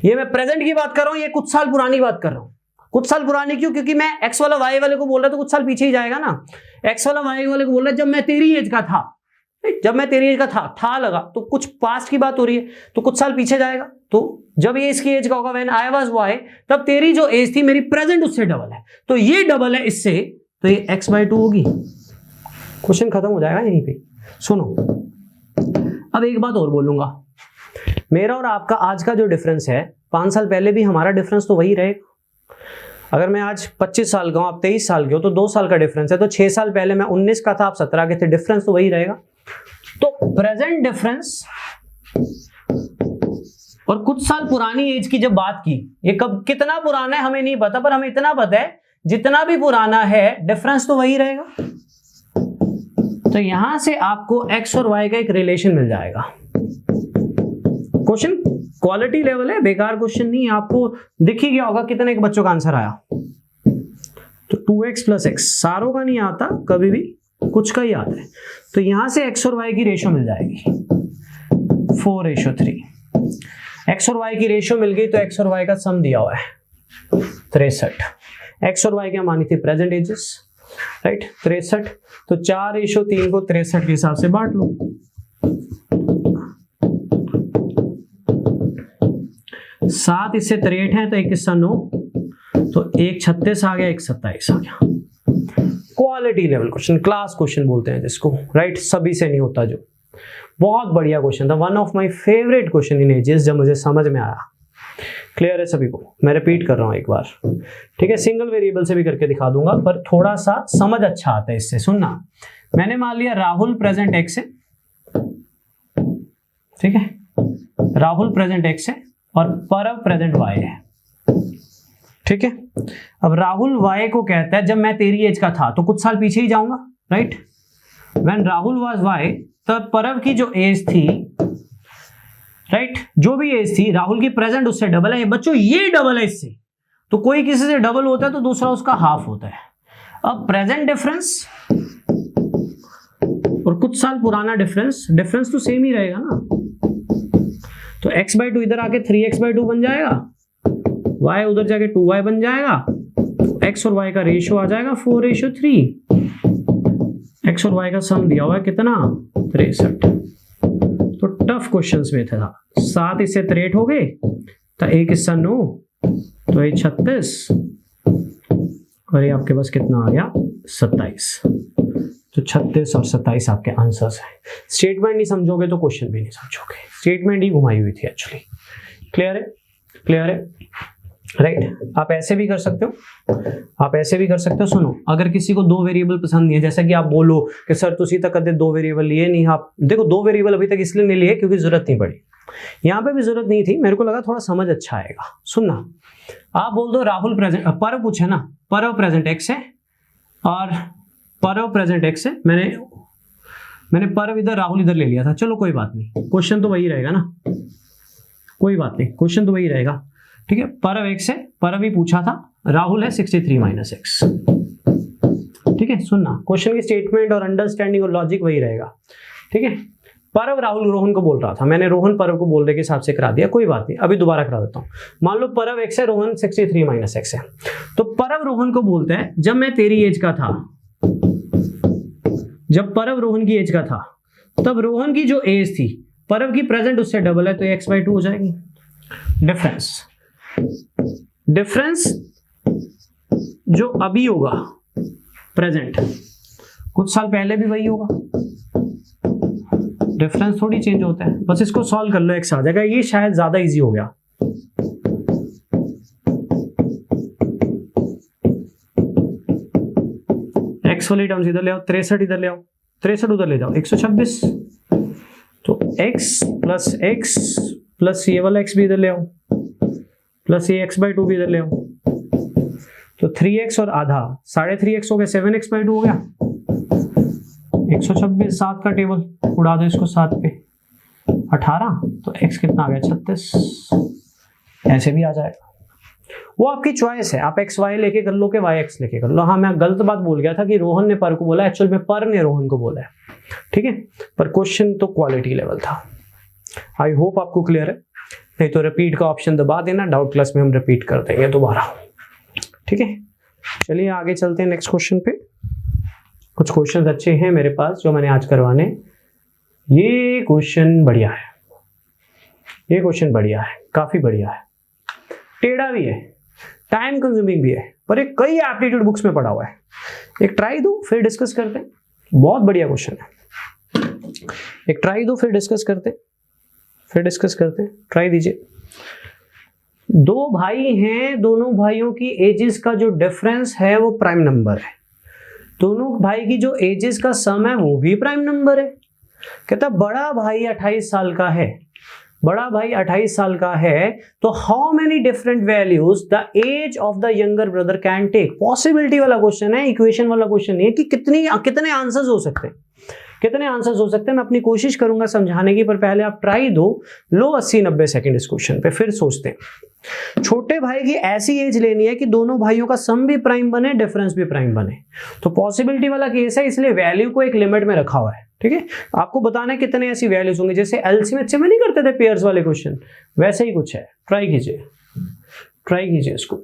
ये मैं प्रेजेंट की बात कर रहा हूं, ये कुछ साल पुरानी बात कर रहा हूं। कुछ साल पुरानी क्यों? क्योंकि मैं एक्स वाला वाई वाले को बोल रहा तो कुछ साल पीछे ही जाएगा ना। एक्स वाला वाई वाले को बोल रहा है जब मैं तेरी एज का था, जब मैं तेरी एज का था लगा तो कुछ पास्ट की बात हो रही है, तो कुछ साल पीछे जाएगा। तो जब ये इसकी एज का होगा व्हेन आई वाज वाई, तब तेरी जो एज थी मेरी प्रेजेंट उससे डबल है। तो ये डबल है इससे, तो ये x/2 होगी। क्वेश्चन खत्म हो जाएगा यहीं पे। सुनो, अब एक बात और बोलूंगा, मेरा और आपका आज का जो डिफरेंस है, 5 साल पहले भी हमारा डिफरेंस तो वही रहेगा। अगर मैं आज 25 साल का हूं, आप 23 साल के हो, तो 2 साल का डिफरेंस है। तो 6 साल पहले मैं 19 का था, आप 17 के थे, डिफरेंस तो वही रहेगा। तो प्रेजेंट डिफरेंस और कुछ साल पुरानी एज की जब बात की, ये कब कितना पुराना है हमें नहीं पता, पर हमें इतना पता है जितना भी पुराना है डिफरेंस तो वही रहेगा। तो यहां से आपको x और y का एक रिलेशन मिल जाएगा। क्वेश्चन क्वालिटी लेवल है, बेकार क्वेश्चन नहीं है। आपको दिख ही गया होगा कितने के बच्चों का आंसर आया। तो 2x + x, सारों का नहीं आता, कभी भी कुछ का ही आता है। तो यहां से x और y की रेशो मिल जाएगी 4:3। x और y की रेशो मिल गई तो x और y का सम दिया हुआ है 63। x और y क्या मानी थी? Present ages, right, 63। तो 4:3 को 63 के हिसाब से बांट लो। 7 इससे 63 है तो 1 × 9, तो 1 36 आ गया, 1 27 आ गया। Quality level question, class question बोलते हैं जिसको, राइट, सभी से नहीं होता जो। बहुत बढ़िया क्वेश्चन था, one of my favourite question in ages, जब मुझे समझ में आया। क्लियर है सभी को? मैं रिपीट कर रहा हूं एक बार, ठीक है। सिंगल वेरिएबल से भी करके दिखा दूंगा, पर थोड़ा सा समझ अच्छा आता है इससे। सुनना, मैंने मान लिया राहुल प्रेजेंट एक्स है, ठीक है, राहुल प्रेजेंट एक्स है और पर्व प्रेजेंट वाई है, ठीक है। अब राहुल वाई को कहता है जब मैं तेरी एज का था, तो कुछ साल पीछे ही जाऊंगा, right. When Rahul was Y, तब पर्व की जो एज थी, राइट, जो भी एज थी, राहुल की प्रेजेंट उससे डबल है। बच्चों ये डबल है इससे, तो कोई किसी से डबल होता है तो दूसरा उसका हाफ होता है। अब प्रेजेंट डिफरेंस और कुछ साल पुराना डिफरेंस, डिफरेंस तो सेम ही रहेगा ना। तो x/2 इधर आके 3x/2 बन जाएगा, y उधर जाके 2y बन जाएगा, x और y का रेशियो आ जाएगा 4:3। x और y का सम दिया हुआ है कितना, 63। तो टफ क्वेश्चंस में था। 7 इससे 63 हो गए, तो एक हिस्सा 9, तो ये 36 और ये आपके पास कितना आ गया 27। तो 36 और 27 आपके आंसर्स हैं। स्टेटमेंट नहीं समझोगे तो क्वेश्चन भी नहीं समझोगे, स्टेटमेंट ही घुमाई हुई थी एक्चुअली। क्लियर है, क्लियर है, राइट। आप ऐसे भी कर सकते हो, आप ऐसे भी कर सकते हो। सुनो, अगर किसी को 2 वेरिएबल पसंद नहीं है, जैसा कि आप बोलो कि सर तुसी तक कदे 2 वेरिएबल लिए नहीं, आप देखो 2 वेरिएबल अभी तक इसलिए नहीं लिए क्योंकि जरूरत नहीं पड़ी, यहाँ पे भी जरूरत नहीं थी, मेरे को लगा थोड़ा समझ अच्छा आएगा। सुनना, आप बोल दो राहुल प्रेजेंट, पर्व पूछे ना, पर्व प्रेजेंट एक्स है और पर्व प्रेजेंट एक्स है, मैंने पर्व इधर राहुल इधर ले लिया था, चलो कोई बात नहीं, क्वेश्चन तो वही रहेगा ना, कोई बात नहीं, क्वेश्चन तो वही रहेगा, ठीक है। पर्व एक्स है, पर्व ही पूछा था, राहुल है 63 - x, ठीक है। सुनना, क्वेश्चन की स्टेटमेंट और अंडरस्टैंडिंग और लॉजिक वही रहेगा, ठीक है। पर्व राहुल रोहन को बोल रहा था, मैंने रोहन पर्व को बोलने के हिसाब से करा दिया, कोई बात नहीं, अभी दोबारा करा देता हूं। मान लो पर्व x है, रोहन 63 - x है, तो पर्व रोहन को बोलते हैं जब मैं तेरी एज का था, जब पर्व रोहन की एज का था, तब रोहन की जो एज थी पर्व की प्रेजेंट उससे डबल है, तो x/2 हो जाएगी। डिफरेंस, डिफरेंस जो अभी होगा प्रेजेंट, कुछ साल पहले भी वही होगा, डिफरेंस थोड़ी चेंज होता है। बस इसको सॉल्व कर लो, x आ जाएगा। ये शायद ज्यादा इजी हो गया। x वाली टर्म्स इधर ले आओ, 63 इधर ले आओ, 63 उधर ले जाओ, 126। तो x प्लस x प्लस ये वाला x भी इधर ले आओ, प्लस ये x/2 भी इधर ले आओ, तो 3x और आधा 3.5x हो गया, 7x/2 हो गया, 126। 7 का टेबल उड़ा दो इसको, 7 पे 18, तो x कितना आ गया 36। ऐसे भी आ जाएगा, वो आपकी चॉइस है, आप xy लेके कर लो कि yx लेके कर लो। हाँ, मैं गलत बात बोल गया था कि रोहन ने पर को बोला, एक्चुअल में पर ने रोहन को बोला है, ठीक है। पर क्वेश्चन तो क्वालिटी लेवल था। आई होप आपको क्लियर है, नहीं तो रिपीट का ऑप्शन दबा देना, डाउट क्लास में हम रिपीट कर देंगे दोबारा, ठीक है। चलिए आगे चलते हैं नेक्स्ट क्वेश्चन पे। कुछ क्वेश्चन अच्छे हैं मेरे पास जो मैंने आज करवाने। ये क्वेश्चन बढ़िया है, ये क्वेश्चन बढ़िया है, काफी बढ़िया है, टेढ़ा भी है, टाइम कंज्यूमिंग भी है, पर एक कई एप्टीट्यूड बुक्स में पढ़ा हुआ है। एक ट्राई दो फिर डिस्कस करते हैं, बहुत बढ़िया क्वेश्चन है। एक ट्राई दो फिर डिस्कस करते हैं, ट्राई दीजिए। 2 भाई हैं, दोनों भाइयों की एजेस का जो डिफरेंस है वो प्राइम नंबर है, दोनों भाई की जो एजेस का सम है वो भी प्राइम नंबर है। कहता बड़ा भाई 28 साल का है, बड़ा भाई 28 साल का है, तो how many different values the age of the younger brother can take. Possibility वाला क्वेश्चन है, इक्वेशन वाला क्वेश्चन नहीं है कि कितने आंसर्स हो सकते हैं, कितने आंसर्स हो सकते हैं। मैं अपनी कोशिश करूंगा समझाने की, पर पहले आप ट्राई दो, लो 80-90 सेकंड इस क्वेश्चन पे, फिर सोचते हैं। छोटे भाई की ऐसी एज लेनी है कि दोनों भाइयों का सम भी प्राइम बने, डिफरेंस भी प्राइम बने, तो पॉसिबिलिटी वाला केस है, इसलिए वैल्यू को एक लिमिट में रखा हुआ है, ठीक है। आपको बताना है कितने ऐसी वैल्यूज होंगे, जैसे एलसीएम में नहीं करते थे पेयर्स वाले क्वेश्चन, वैसे ही कुछ है। ट्राई कीजिए, ट्राई कीजिए इसको।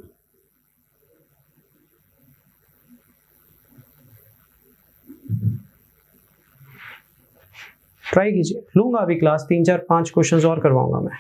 ट्राई कीजिए, लूंगा अभी क्लास 3-4-5 क्वेश्चंस और करवाऊंगा मैं।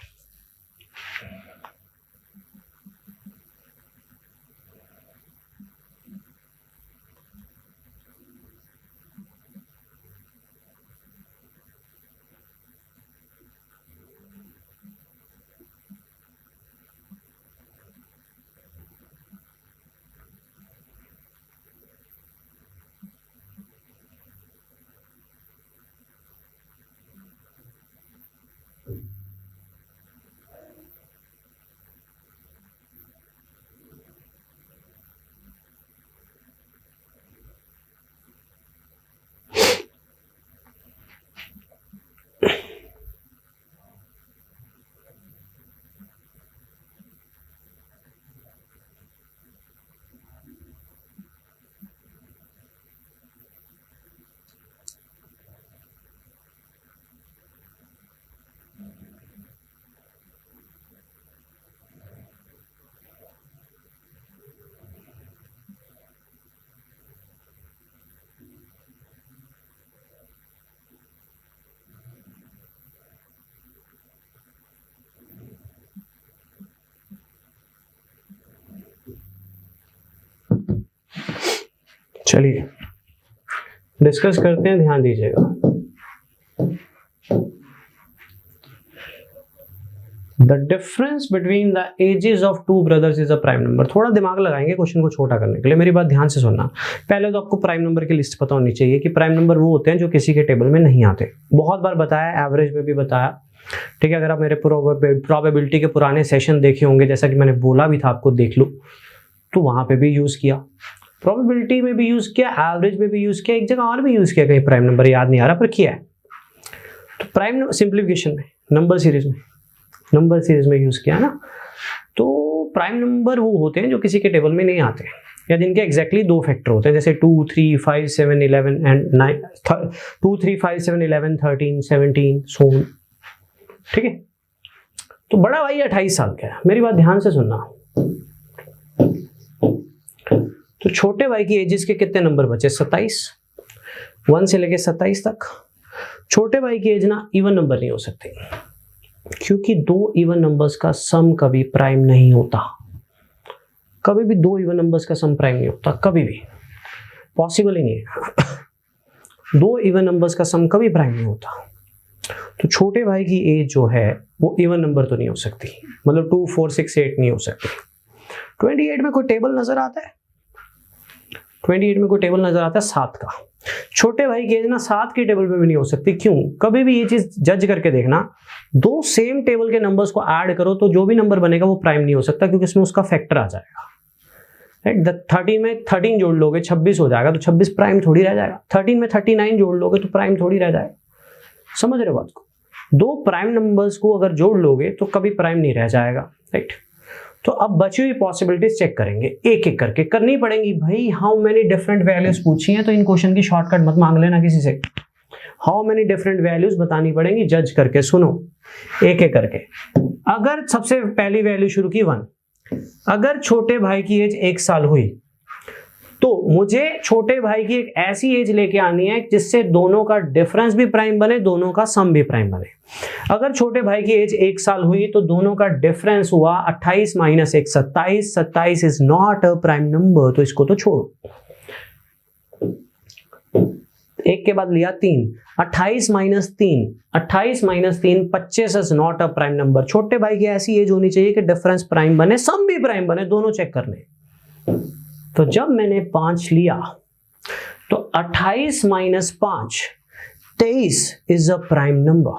चलिए डिस्कस करते हैं, ध्यान दीजिएगा। The difference between the ages of two brothers is a prime number. थोड़ा दिमाग लगाएंगे क्वेश्चन को छोटा करने के लिए, मेरी बात ध्यान से सुनना। पहले तो आपको प्राइम नंबर की लिस्ट पता होनी चाहिए कि प्राइम नंबर वो होते हैं जो किसी के टेबल में नहीं आते। बहुत बार बताया, एवरेज में भी बताया, ठीक है। अगर आप मेरे प्रोबेबिलिटी के पुराने सेशन देखे होंगे, जैसा कि मैंने बोला भी था आपको देख लो, तो वहां पे भी यूज किया, प्रोबेबिलिटी में भी यूज किया, एवरेज में भी यूज किया, एक जगह और भी यूज किया, कहीं प्राइम नंबर याद नहीं आ रहा पर किया है। तो प्राइम सिंप्लीफिकेशन में, नंबर सीरीज में यूज किया ना। तो प्राइम नंबर वो होते हैं जो किसी के टेबल में नहीं आते या जिनके एग्जैक्टली दो फैक्टर होते हैं, जैसे 2, 3, 5, 7, 11 एंड 9, 2, 3, 5, 7, 11, 13, 17 सो, ठीक है। तो बड़ा भाई 28 साल का है, मेरी बात ध्यान से सुनना। तो छोटे भाई की एजेस के कितने नंबर बचे? 27, 1 से लेके 27 तक। छोटे भाई की एज ना इवन नंबर नहीं हो सकती, क्योंकि दो इवन नंबर्स का सम कभी प्राइम नहीं होता। कभी भी दो इवन नंबर्स का सम प्राइम नहीं होता, कभी भी पॉसिबल ही नहीं है। दो इवन नंबर्स का सम कभी प्राइम नहीं होता। तो छोटे भाई की एज जो है वो इवन नंबर तो नहीं हो सकती, मतलब 2, 4, 6, 8 नहीं हो सकती। 28 में कोई टेबल नजर आता है? 28 में कोई टेबल नजर आता है 7 का। छोटे भाई की एज ना 7 के टेबल पे भी नहीं हो सकती। क्यों? कभी भी ये चीज जज करके देखना, दो सेम टेबल के नंबर्स को ऐड करो तो जो भी नंबर बनेगा वो प्राइम नहीं हो सकता, क्योंकि इसमें उसका फैक्टर आ जाएगा, राइट। 13 में 13 जोड़ लोगे 26 हो जाएगा, तो 26 प्राइम थोड़ी रह जाएगा। 13 में 39 जोड़ लोगे तो प्राइम थोड़ी रह जाएगा। समझ रहे हो बात को? दो प्राइम नंबर्स को अगर जोड़ लोगे तो कभी प्राइम नहीं रह जाएगा, राइट। तो अब बची हुई पॉसिबिलिटीज चेक करेंगे, एक एक करके करनी पड़ेंगी भाई। हाउ मेनी डिफरेंट वैल्यूज पूछी हैं, तो इन क्वेश्चन की शॉर्टकट मत मांग लेना किसी से। हाउ मेनी डिफरेंट वैल्यूज बतानी पड़ेंगी, जज करके सुनो एक एक करके। अगर सबसे पहली वैल्यू शुरू की 1, अगर छोटे भाई की एज 1 साल हुई तो मुझे छोटे भाई की एक ऐसी एज लेके आनी है जिससे दोनों का डिफरेंस भी प्राइम बने, दोनों का सम भी प्राइम बने। अगर छोटे भाई की एज 1 साल हुई तो दोनों का डिफरेंस हुआ 28 - 1 27। 27 is not a prime number, तो इसको तो छोड़ो। एक के बाद लिया 3, 28 - 3, 28 - 3 25 is not a prime number. छोटे भाई की ऐसी एज होनी चाहिए कि डिफरेंस प्राइम बने, सम भी प्राइम बने, दोनों चेक करने। तो जब मैंने 5 लिया तो 28 - 5 23 is a prime number,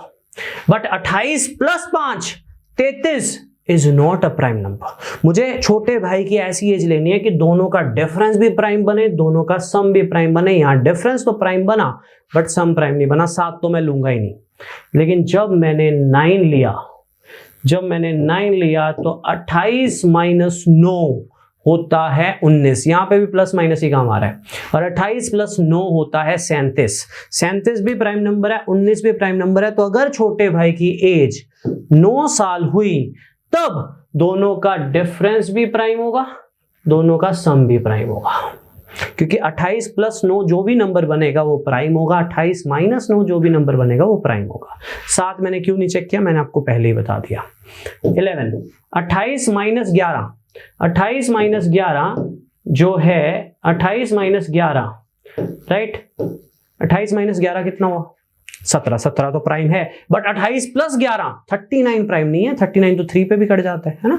but 28 + 5 33 is not a prime number. मुझे छोटे भाई की ऐसी एज लेनी है कि दोनों का डिफरेंस भी प्राइम बने, दोनों का सम भी प्राइम बने। यहां डिफरेंस तो प्राइम बना बट सम प्राइम नहीं बना, 7 तो मैं लूंगा ही नहीं। लेकिन जब मैंने 9 लिया तो 28 - 9 होता है 19। यहां पे भी प्लस माइनस ही काम आ रहा है। और 28 + 9 होता है 37। 37 भी प्राइम नंबर है, 19 भी प्राइम नंबर है। तो अगर छोटे भाई की एज 9 साल हुई तब दोनों का डिफरेंस भी प्राइम होगा, दोनों का सम भी प्राइम होगा, क्योंकि 28 + 9 जो भी नंबर बनेगा वो प्राइम होगा, 28 - 9 जो भी नंबर बनेगा वो प्राइम होगा। 7 मैंने क्यों नहीं चेक किया, मैंने आपको पहले ही बता दिया। 11 28 - 11, 28 - 11 जो है 28 - 11, राइट। 28 - 11 कितना हुआ? 17। 17 तो प्राइम है, बट 28 + 11 39 प्राइम नहीं है। 39 तो 3 पे भी कट जाता है ना।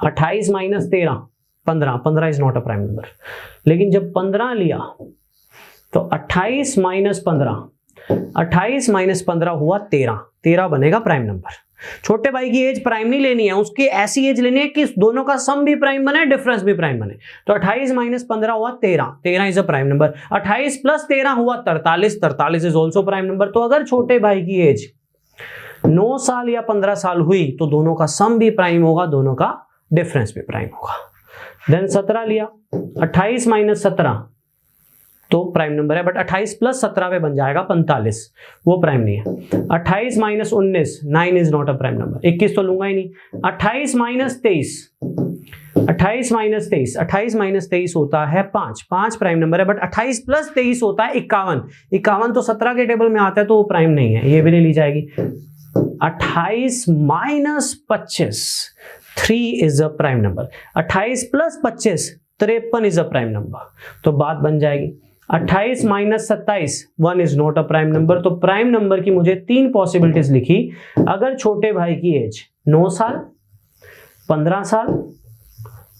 28 - 13 15, 15 is not a prime number. लेकिन जब 15 लिया तो 28 - 15, 28 - 15 हुआ 13, 13 बनेगा प्राइम नंबर। छोटे भाई की एज प्राइम नहीं लेनी है, उसकी ऐसी एज लेनी है कि दोनों का सम भी प्राइम बने, डिफरेंस भी प्राइम बने। तो 28 - 15 हुआ 13, 13 इज अ प्राइम नंबर। 28 + 13 हुआ 43, 43 इज ऑल्सो प्राइम नंबर। तो अगर छोटे भाई की एज 9 साल या 15 साल हुई तो दोनों का सम भी प्राइम होगा, दोनों का डिफरेंस भी प्राइम होगा। देन 17 लिया, 28 - 17 तो प्राइम नंबर है, बट 28 + 17 पे बन जाएगा 45, वो प्राइम नहीं है। 28 - 19 9 is not a prime number, 21 तो लूंगा ही नहीं। 28 - 23, 28 - 23, 28 - 23 होता है 5, 5 प्राइम नंबर है, बट 28 + 23 होता है 51, 51 तो 17 के टेबल में आता है तो वो प्राइम नहीं है, ये भी नहीं ली जाएगी। 28 - 25 3 is a prime number. 28 + 25 53 is a prime number, तो बात बन जाएगी 28 minus 27, 1 is not a prime number. तो प्राइम नंबर की मुझे 3 पॉसिबिलिटीज लिखी। अगर छोटे भाई की एज 9 साल, 15 साल,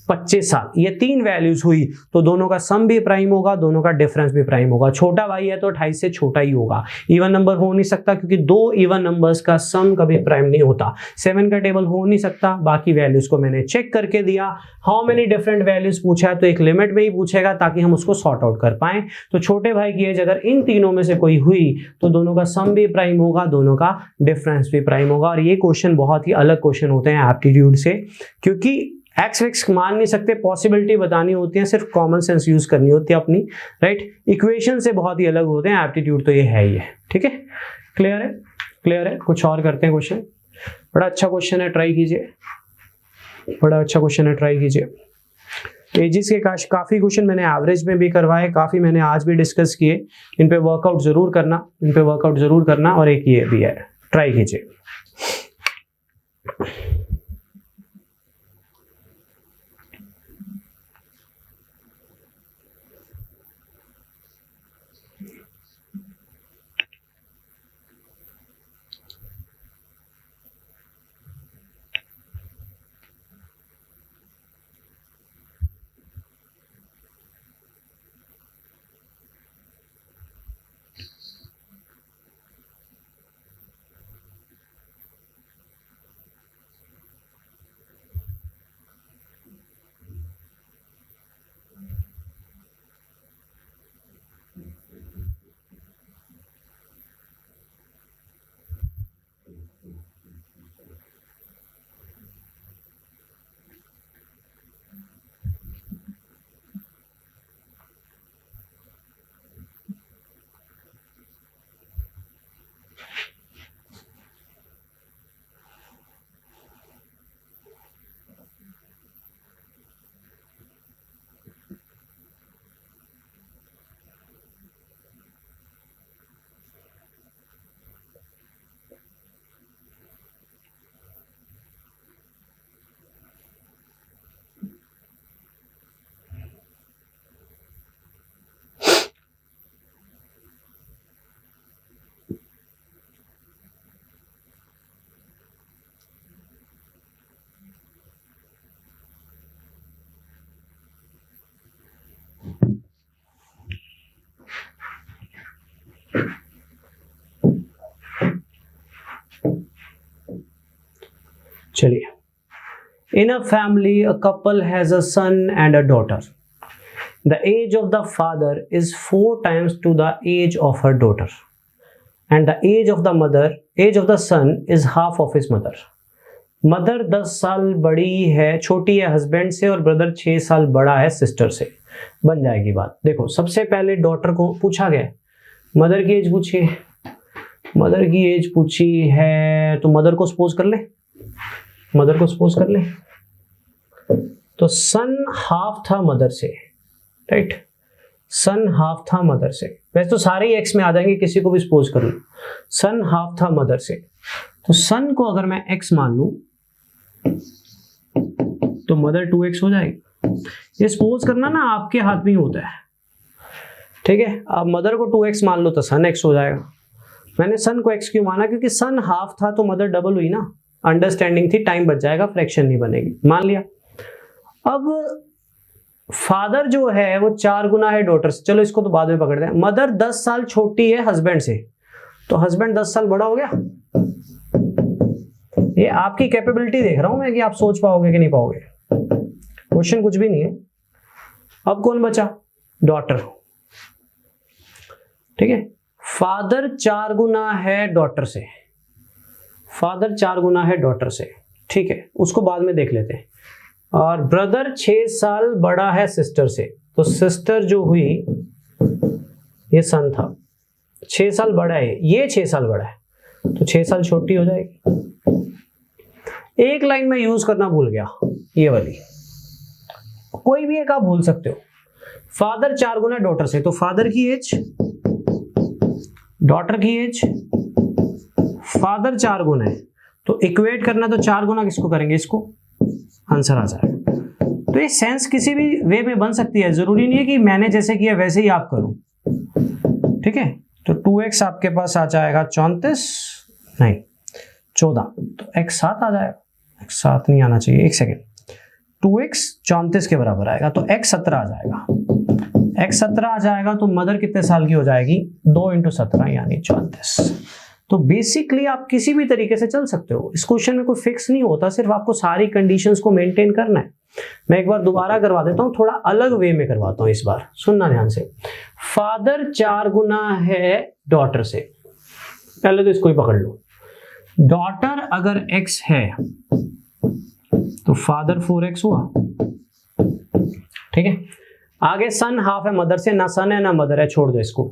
25 साल, ये 3 वैल्यूज हुई तो दोनों का सम भी प्राइम होगा, दोनों का डिफरेंस भी प्राइम होगा। छोटा भाई है तो 28 से छोटा ही होगा। इवन नंबर हो नहीं सकता क्योंकि 2 इवन नंबर्स का सम कभी प्राइम नहीं होता। 7 का टेबल हो नहीं सकता। बाकी वैल्यूज को मैंने चेक करके दिया। हाउ मेनी डिफरेंट वैल्यूज पूछा है तो एक लिमिट में ही पूछेगा ताकि हम उसको सॉर्ट आउट कर पाए। तो छोटे भाई की एज अगर इन तीनों में से कोई हुई तो दोनों का सम भी प्राइम होगा, दोनों का डिफरेंस भी प्राइम होगा। और ये क्वेश्चन बहुत ही अलग क्वेश्चन होते हैं एप्टीट्यूड से, क्योंकि एक्स वेक्स मान नहीं सकते, पॉसिबिलिटी बतानी होती है, सिर्फ कॉमन सेंस यूज करनी होती है अपनी, राइट। इक्वेशन से बहुत ही अलग होते हैं, एप्टीट्यूड तो ये है ही है, ठीक है। क्लियर है, क्लियर है। कुछ और करते हैं क्वेश्चन। बड़ा अच्छा क्वेश्चन है, ट्राई कीजिए, बड़ा अच्छा क्वेश्चन है, ट्राई कीजिए। एजिस के काफी क्वेश्चन मैंने एवरेज में भी करवाए, काफी मैंने आज भी डिस्कस किए। इन पे वर्कआउट जरूर करना, इन पे वर्कआउट जरूर करना। और एक ये भी है, ट्राई कीजिए। चलिए, in a family a couple has a son and a daughter. The age of the father is 4 times to the age of her daughter, and the age of the son is half of his mother. Mother 10 साल बड़ी है, छोटी है husband से, और brother 6 साल बड़ा है सिस्टर से। बन जाएगी बात। देखो, सबसे पहले डॉटर को पूछा गया, मदर की एज पूछी है, मदर की एज पूछी है तो मदर को सपोज कर ले, मदर को सपोज कर ले। तो सन हाफ था मदर से, राइट, सन हाफ था मदर से। वैसे तो सारे ही एक्स में आ जाएंगे, किसी को भी सपोज कर लो। सन हाफ था मदर से, तो सन को अगर मैं एक्स मान लूं तो मदर 2x हो जाएगी। ये सपोज करना ना आपके हाथ में ही होता है, ठीक है। अब मदर को 2x मान लो तो सन x हो जाएगा। मैंने सन को x क्यों माना, क्योंकि सन हाफ था तो मदर डबल हुई ना, अंडरस्टैंडिंग थी, टाइम बच जाएगा, फ्रैक्शन नहीं बनेगी, मान लिया। अब फादर जो है वो 4 गुना है डॉटर से, चलो इसको तो बाद में पकड़ते हैं। मदर 10 साल छोटी है हस्बैंड से, तो हस्बैंड 10 साल बड़ा हो गया। ये आपकी कैपेबिलिटी देख रहा हूं मैं कि आप सोच पाओगे कि नहीं पाओगे। क्वेश्चन कुछ भी नहीं है। अब कौन बचा, डॉटर, ठीक है। फादर 4 गुना है डॉटर से, फादर 4 गुना है डॉटर से, ठीक है, उसको बाद में देख लेते हैं। और ब्रदर 6 साल बड़ा है सिस्टर से, तो सिस्टर जो हुई ये सन था, 6 साल बड़ा है, ये 6 साल बड़ा है, तो 6 साल छोटी हो जाएगी। एक लाइन में यूज करना भूल गया, ये वाली, कोई भी एक आप भूल सकते हो। फादर 4 गुना डॉटर से, तो फादर की एज, डॉटर की एज, फादर 4 गुना है, तो इक्वेट करना तो 4 गुना किसको करेंगे, इसको, आंसर आ जाएगा। तो ये सेंस किसी भी वे में बन सकती है, जरूरी नहीं है कि मैंने जैसे किया वैसे ही आप करो, ठीक है। तो 2x आपके पास आ जाएगा 34 नहीं 14, तो x 7 आ जाएगा, x 7 नहीं आना चाहिए, एक सेकेंड, 2x 34 के बराबर आएगा, तो x 17 आ जाएगा, x 17 आ जाएगा, तो मदर कितने साल की हो जाएगी, 2 × 17 यानी 34। तो बेसिकली आप किसी भी तरीके से चल सकते हो, इस क्वेश्चन में कोई फिक्स नहीं होता, सिर्फ आपको सारी कंडीशंस को मेंटेन करना है। मैं एक बार दोबारा करवा देता हूं, थोड़ा अलग वे में करवाता हूं, इस बार सुनना ध्यान से। फादर 4 गुना है डॉटर से, पहले तो इसको ही पकड़ लो, डॉटर अगर x है तो फादर 4x हुआ, ठीक है। आगे सन हाफ है मदर से, ना सन है ना मदर है, छोड़ दो इसको।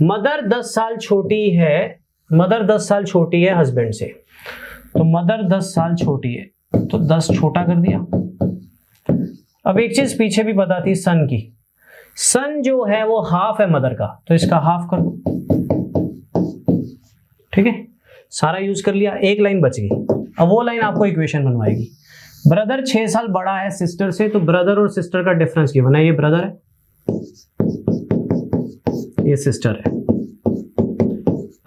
मदर 10 साल छोटी है, मदर 10 साल छोटी है हस्बैंड से, तो मदर 10 साल छोटी है, तो 10 छोटा कर दिया। अब एक चीज पीछे भी पता थी, सन की, सन जो है वो हाफ है मदर का, तो इसका हाफ कर दो, ठीक है। सारा यूज कर लिया, एक लाइन बच गई। अब वो लाइन आपको इक्वेशन बनवाएगी। ब्रदर 6 साल बड़ा है सिस्टर से, तो ब्रदर और सिस्टर का डिफरेंस गिवन है, ये ब्रदर है, ये सिस्टर है।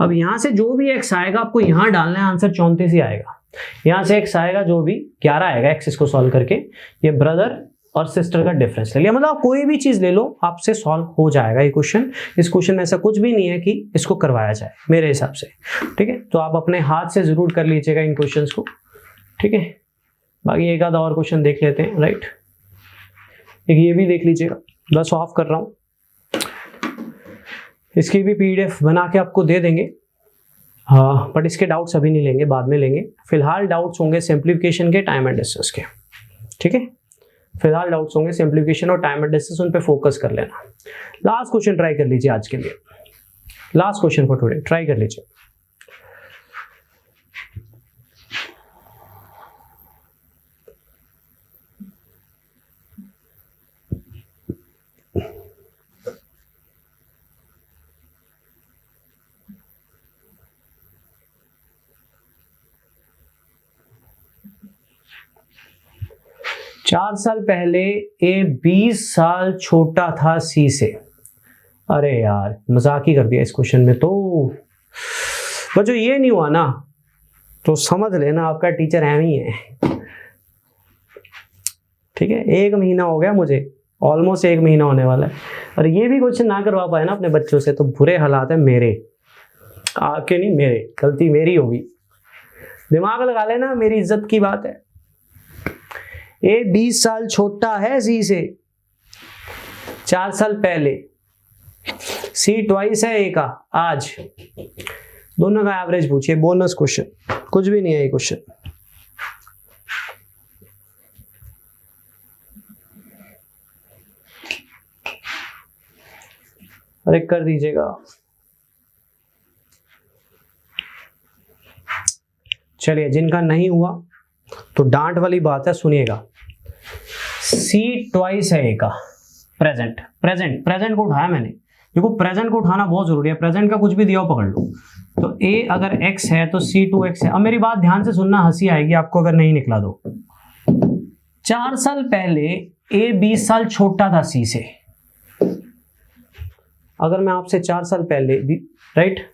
अब यहां से जो भी x आएगा आपको यहां डालना है, आंसर 34 ही आएगा। यहां से x आएगा जो भी 11 आएगा, x इसको सॉल्व करके, ये ब्रदर और सिस्टर का डिफरेंस ले लिया। मतलब कोई भी चीज ले लो, आपसे सॉल्व हो जाएगा ये क्वेश्चन। इस क्वेश्चन में ऐसा कुछ भी नहीं है कि इसको करवाया जाए मेरे हिसाब से, ठीक है। तो आप अपने हाथ से जरूर कर लीजिएगा इन क्वेश्चंस को, ठीक है। बाकी एक आधा और क्वेश्चन देख लेते हैं, राइट। एक ये भी देख लीजिएगा, बस ऑफ कर रहा हूं, इसकी भी पीडीएफ बना के आपको दे देंगे। हाँ, बट इसके डाउट्स अभी नहीं लेंगे, बाद में लेंगे। फिलहाल डाउट्स होंगे सिंप्लीफिकेशन के, टाइम एंड डिस्टेंस के, ठीक है। फिलहाल डाउट्स होंगे सिंप्लीफिकेशन और टाइम एंड डिस्टेंस, उन पे फोकस कर लेना। लास्ट क्वेश्चन ट्राई कर लीजिए आज के लिए, last question for today try कर लीजिए। 4 साल पहले ए 20 साल छोटा था सी से। अरे यार मजाक ही कर दिया इस क्वेश्चन में, तो बच्चों ये नहीं हुआ ना तो समझ लेना आपका टीचर है ही है, ठीक है। 1 महीना हो गया मुझे, ऑलमोस्ट 1 महीना होने वाला है, और ये भी क्वेश्चन ना करवा पाए ना अपने बच्चों से तो बुरे हालात है मेरे, आपके नहीं, मेरे, गलती मेरी होगी। दिमाग लगा लेना, मेरी इज्जत की बात है। ए 20 साल छोटा है सी से 4 साल पहले, सी ट्वाइस है ए का आज, दोनों का एवरेज पूछिए, बोनस क्वेश्चन, कुछ भी नहीं है ये क्वेश्चन। अरे कर दीजिएगा, चलिए जिनका नहीं हुआ तो डांट वाली बात है, सुनिएगा। सी ट्वाइस है ए का, प्रेजेंट, प्रेजेंट प्रेजेंट को उठाया मैंने, देखो प्रेजेंट को उठाना बहुत जरूरी है, प्रेजेंट का कुछ भी दिया हो पकड़ लो। तो ए अगर x है तो सी 2x है। अब मेरी बात ध्यान से सुनना, हंसी आएगी आपको अगर नहीं निकला तो। 4 साल पहले ए 20 साल छोटा था सी से। अगर मैं आपसे 4 साल पहले राइट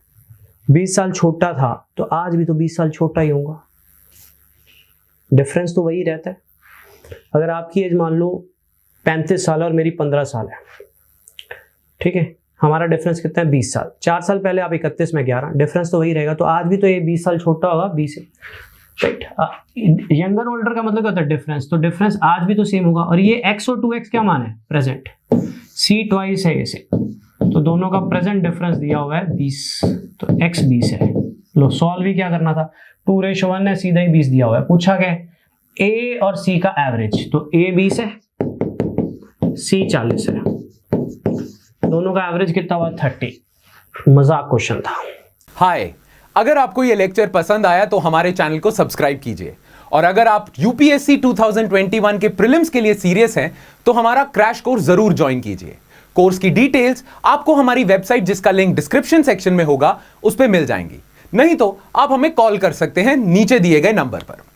20 साल छोटा था तो आज भी तो 20 साल छोटा ही होगा, डिफरेंस तो वही रहता है। अगर आपकी एज मान लो 35 साल और मेरी 15 साल है, ठीक है, हमारा डिफरेंस कितना है 20 साल। 4 साल पहले आप 31 में 11, डिफरेंस तो वही रहेगा। तो आज भी तो ये 20 साल छोटा होगा 20 से, राइट। यंगर ओल्डर का मतलब क्या होता है डिफरेंस, तो डिफरेंस आज भी तो सेम होगा। और ये x और 2x क्या मान है, प्रेजेंट, सी ट्वाइस है इसे, तो दोनों का प्रेजेंट डिफरेंस दिया हुआ है 20, तो x 20 है। लो सॉल्व भी क्या करना था, 2:1 है, सीधा ही 20 दिया हुआ है। पूछा गया a और c का एवरेज, तो a 20 है, c 40 है, दोनों का एवरेज कितना हुआ 30। मजाक क्वेश्चन था। हाय, अगर आपको ये लेक्चर पसंद आया तो हमारे चैनल को सब्सक्राइब कीजिए, और अगर आप यूपीएससी 2021 के प्रीलिम्स के लिए सीरियस हैं तो हमारा क्रैश कोर्स जरूर ज्वाइन कीजिए। कोर्स की डिटेल्स आपको हमारी वेबसाइट, जिसका लिंक डिस्क्रिप्शन सेक्शन में होगा, उस पर मिल जाएंगी। नहीं तो आप हमें कॉल कर सकते हैं नीचे दिए गए नंबर पर।